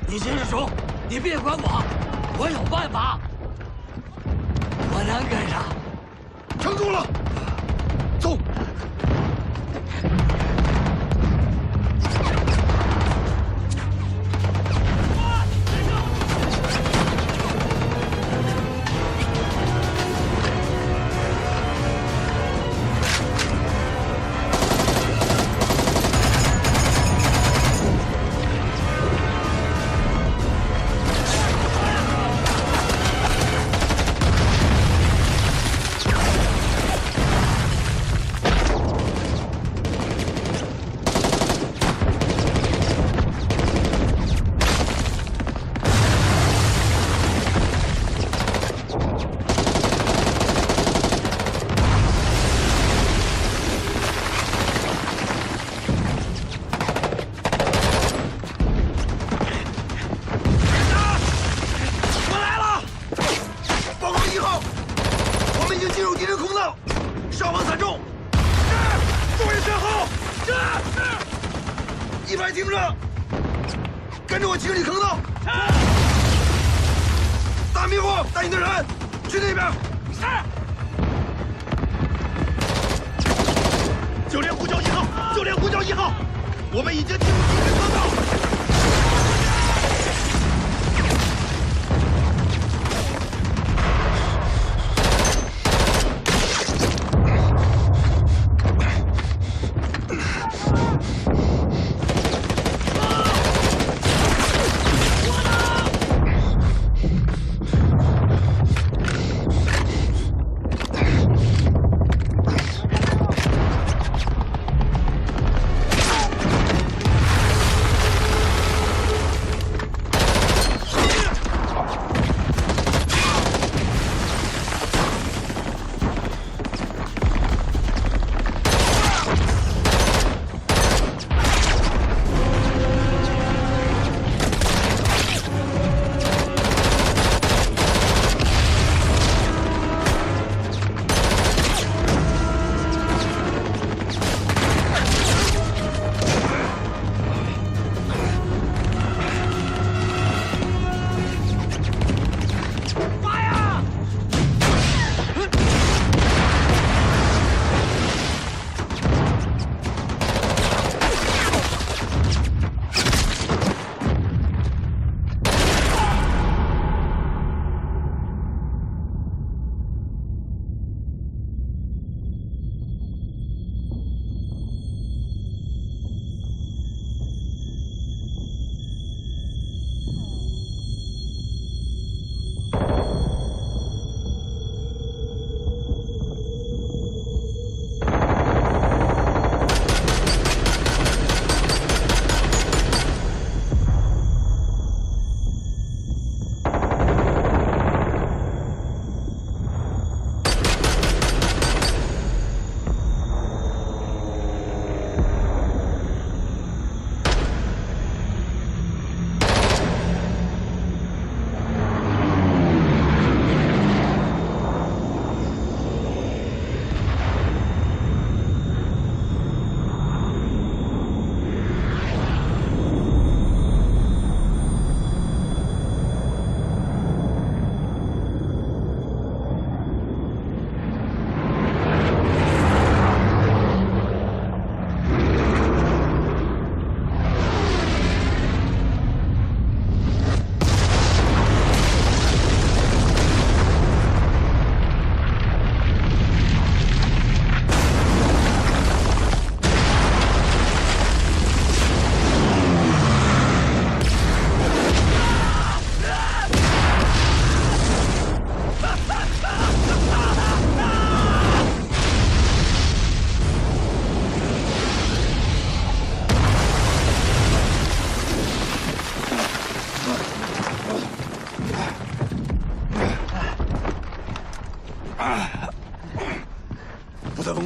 Speaker 7: 你先是手，你别管我，我有办法。我能跟上。
Speaker 6: 成功了，走。一排听着，跟着我清理坑道。大迷糊，带你的人去那边。是。9连呼叫1号，9连呼叫1号，我们已经进入敌人坑道。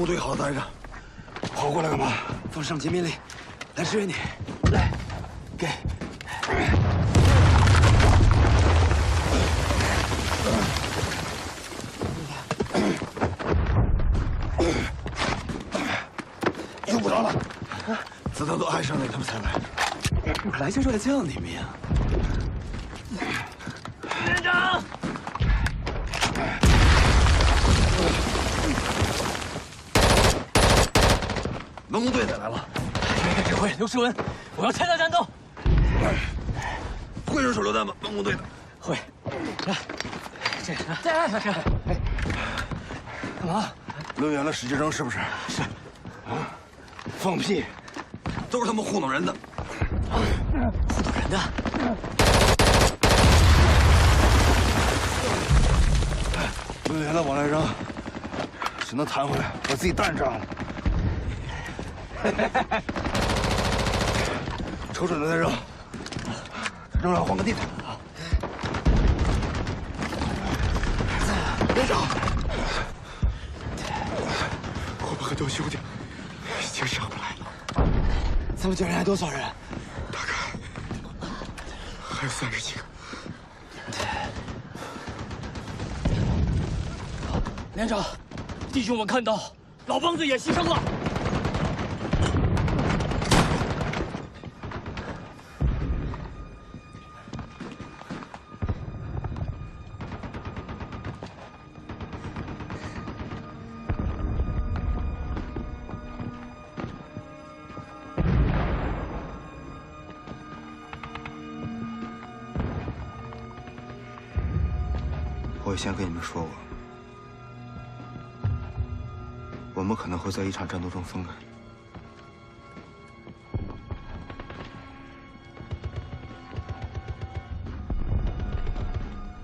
Speaker 6: 队好待着，跑过来干嘛？
Speaker 1: 奉上级命令，来支援你。来，给。
Speaker 6: 用不着了，子弹都挨上了，他们才来。
Speaker 1: 我来就是来救你们呀！
Speaker 7: 连长，
Speaker 6: 文工队的来了。
Speaker 7: 指挥刘世文，我要参加战斗。
Speaker 6: 会扔手榴弹吗？文工队的。
Speaker 7: 会。来，这干嘛？
Speaker 6: 抡圆了使劲扔，是不是？
Speaker 7: 是。
Speaker 6: 啊！放屁！都是他们糊弄人的。
Speaker 7: 糊弄人的。
Speaker 6: 抡圆了往来扔，只能弹回来，把自己弹炸了。瞅准了再扔，扔完换个地方。连长，
Speaker 2: 我们很多兄弟已经上不来了。
Speaker 1: 咱们救人还多少人？
Speaker 2: 大概还有30几个。
Speaker 7: 连长，弟兄们看到老梆子也牺牲了。
Speaker 2: 我先跟你们说过，我们可能会在一场战斗中分开。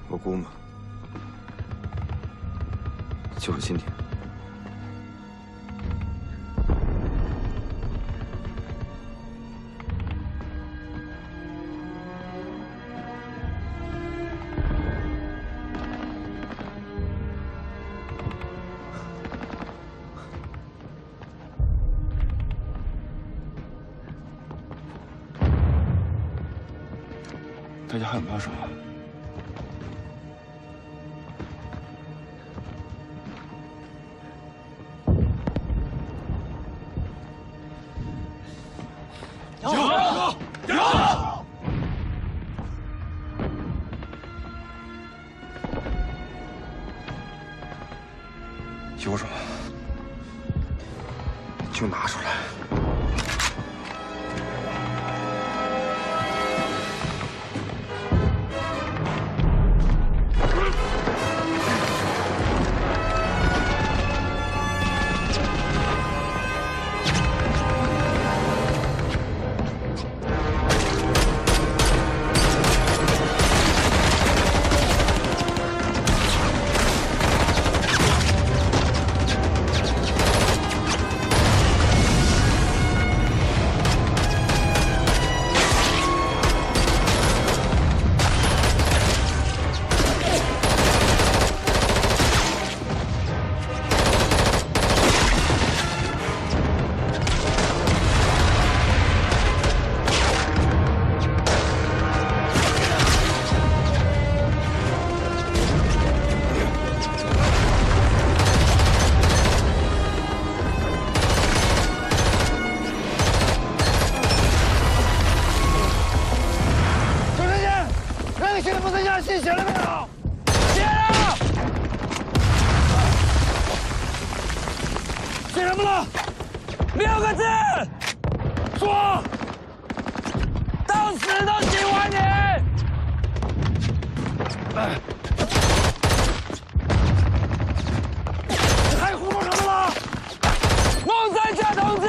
Speaker 2: 我估摸，就是今天。大家还有没有什么？
Speaker 7: 有！
Speaker 2: 有什么就拿出来。
Speaker 7: 信写了没有？写了。写什么了？6个字，说到死都喜欢你。你还胡说什么了？孟三家同志，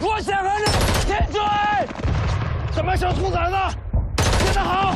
Speaker 7: 我想和你亲嘴。什么小兔崽子，写得好。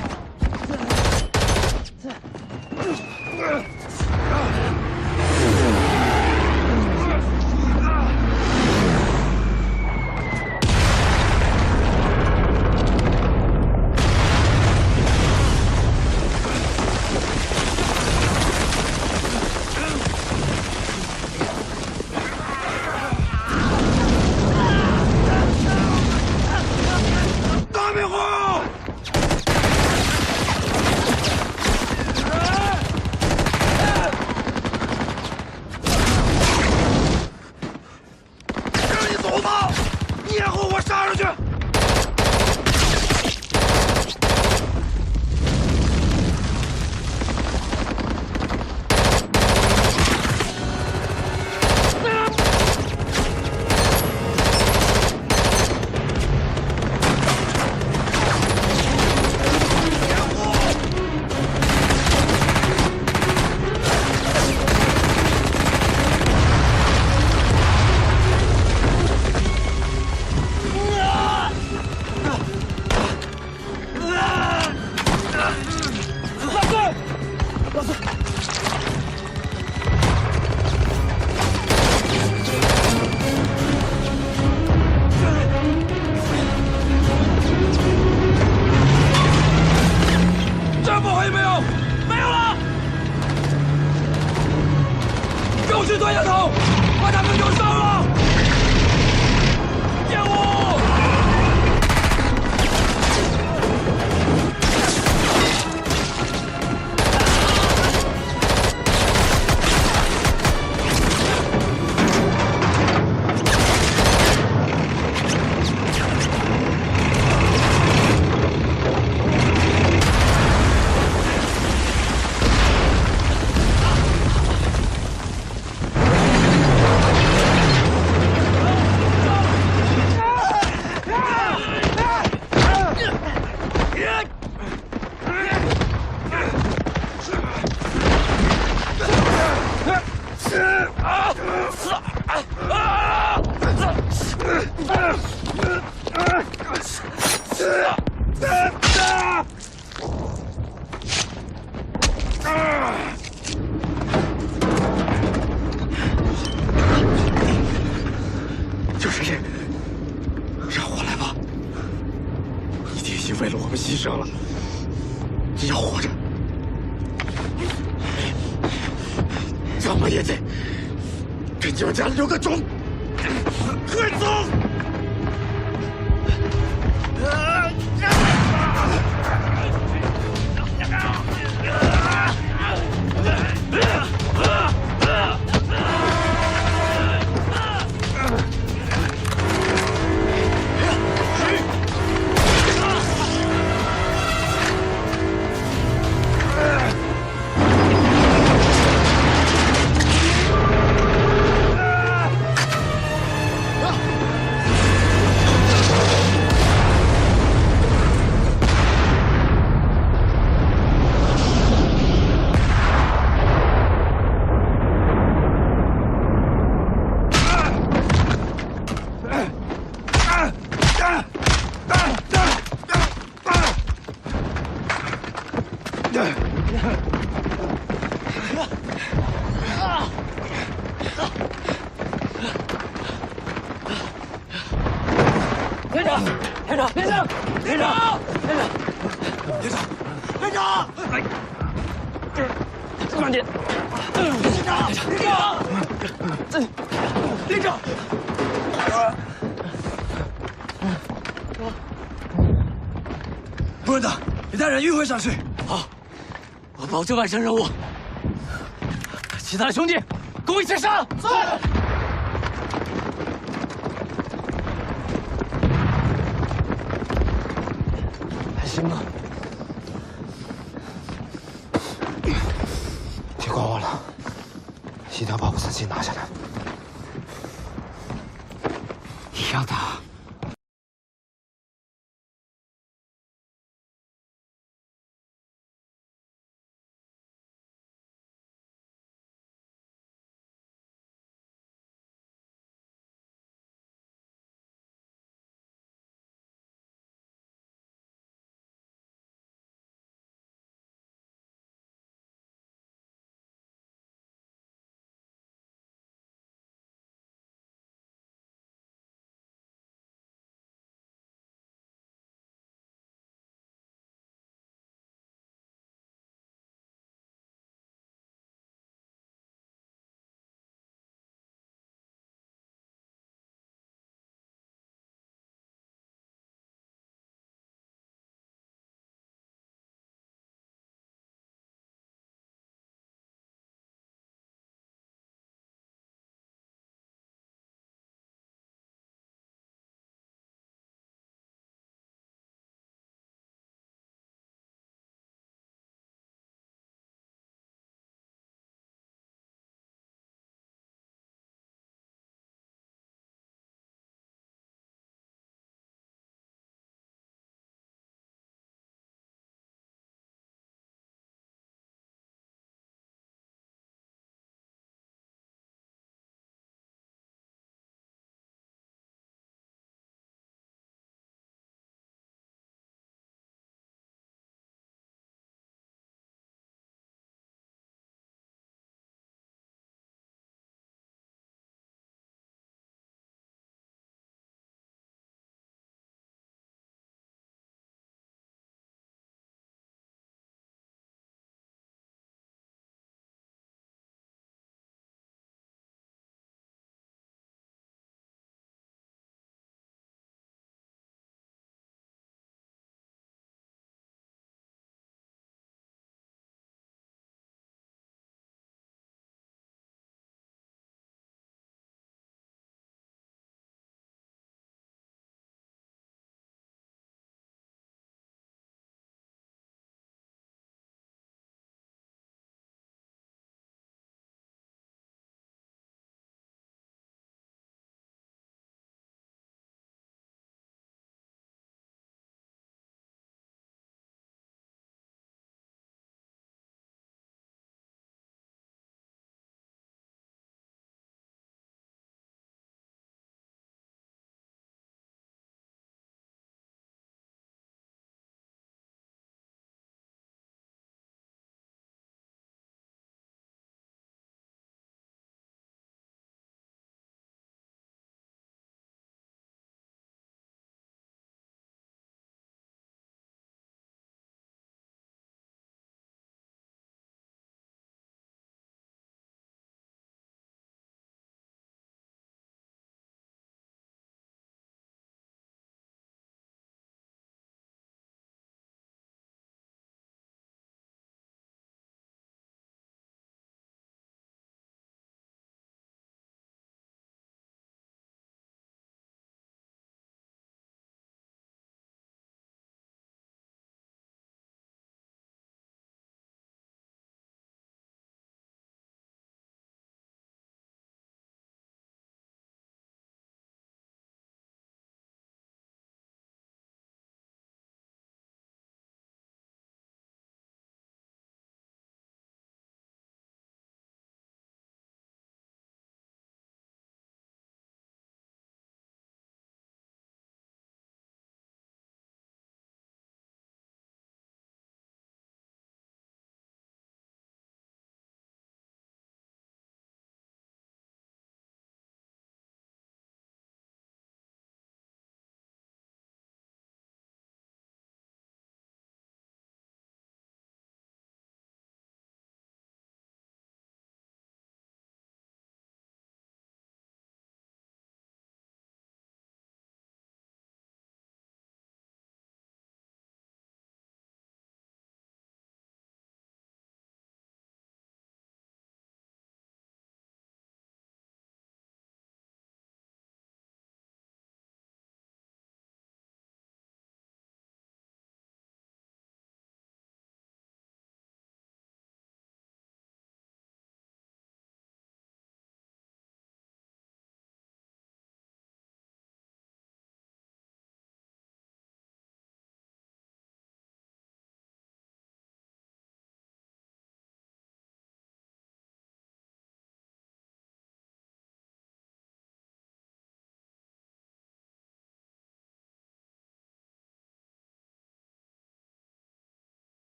Speaker 8: 就是这，让我来吧。你爹已经为了我们牺牲了，你要活着，怎么也得给你们家留个种。快走！
Speaker 7: 连长，连长，连长，连长，连长，连长，连长，慢点，连长，连长，连长，部长，你带人迂回上去。好，我保证完成任务。其他的兄弟，跟我一起上。是。还行吗？
Speaker 2: 别管我了，一定要把武四七拿下来。
Speaker 1: 你要打？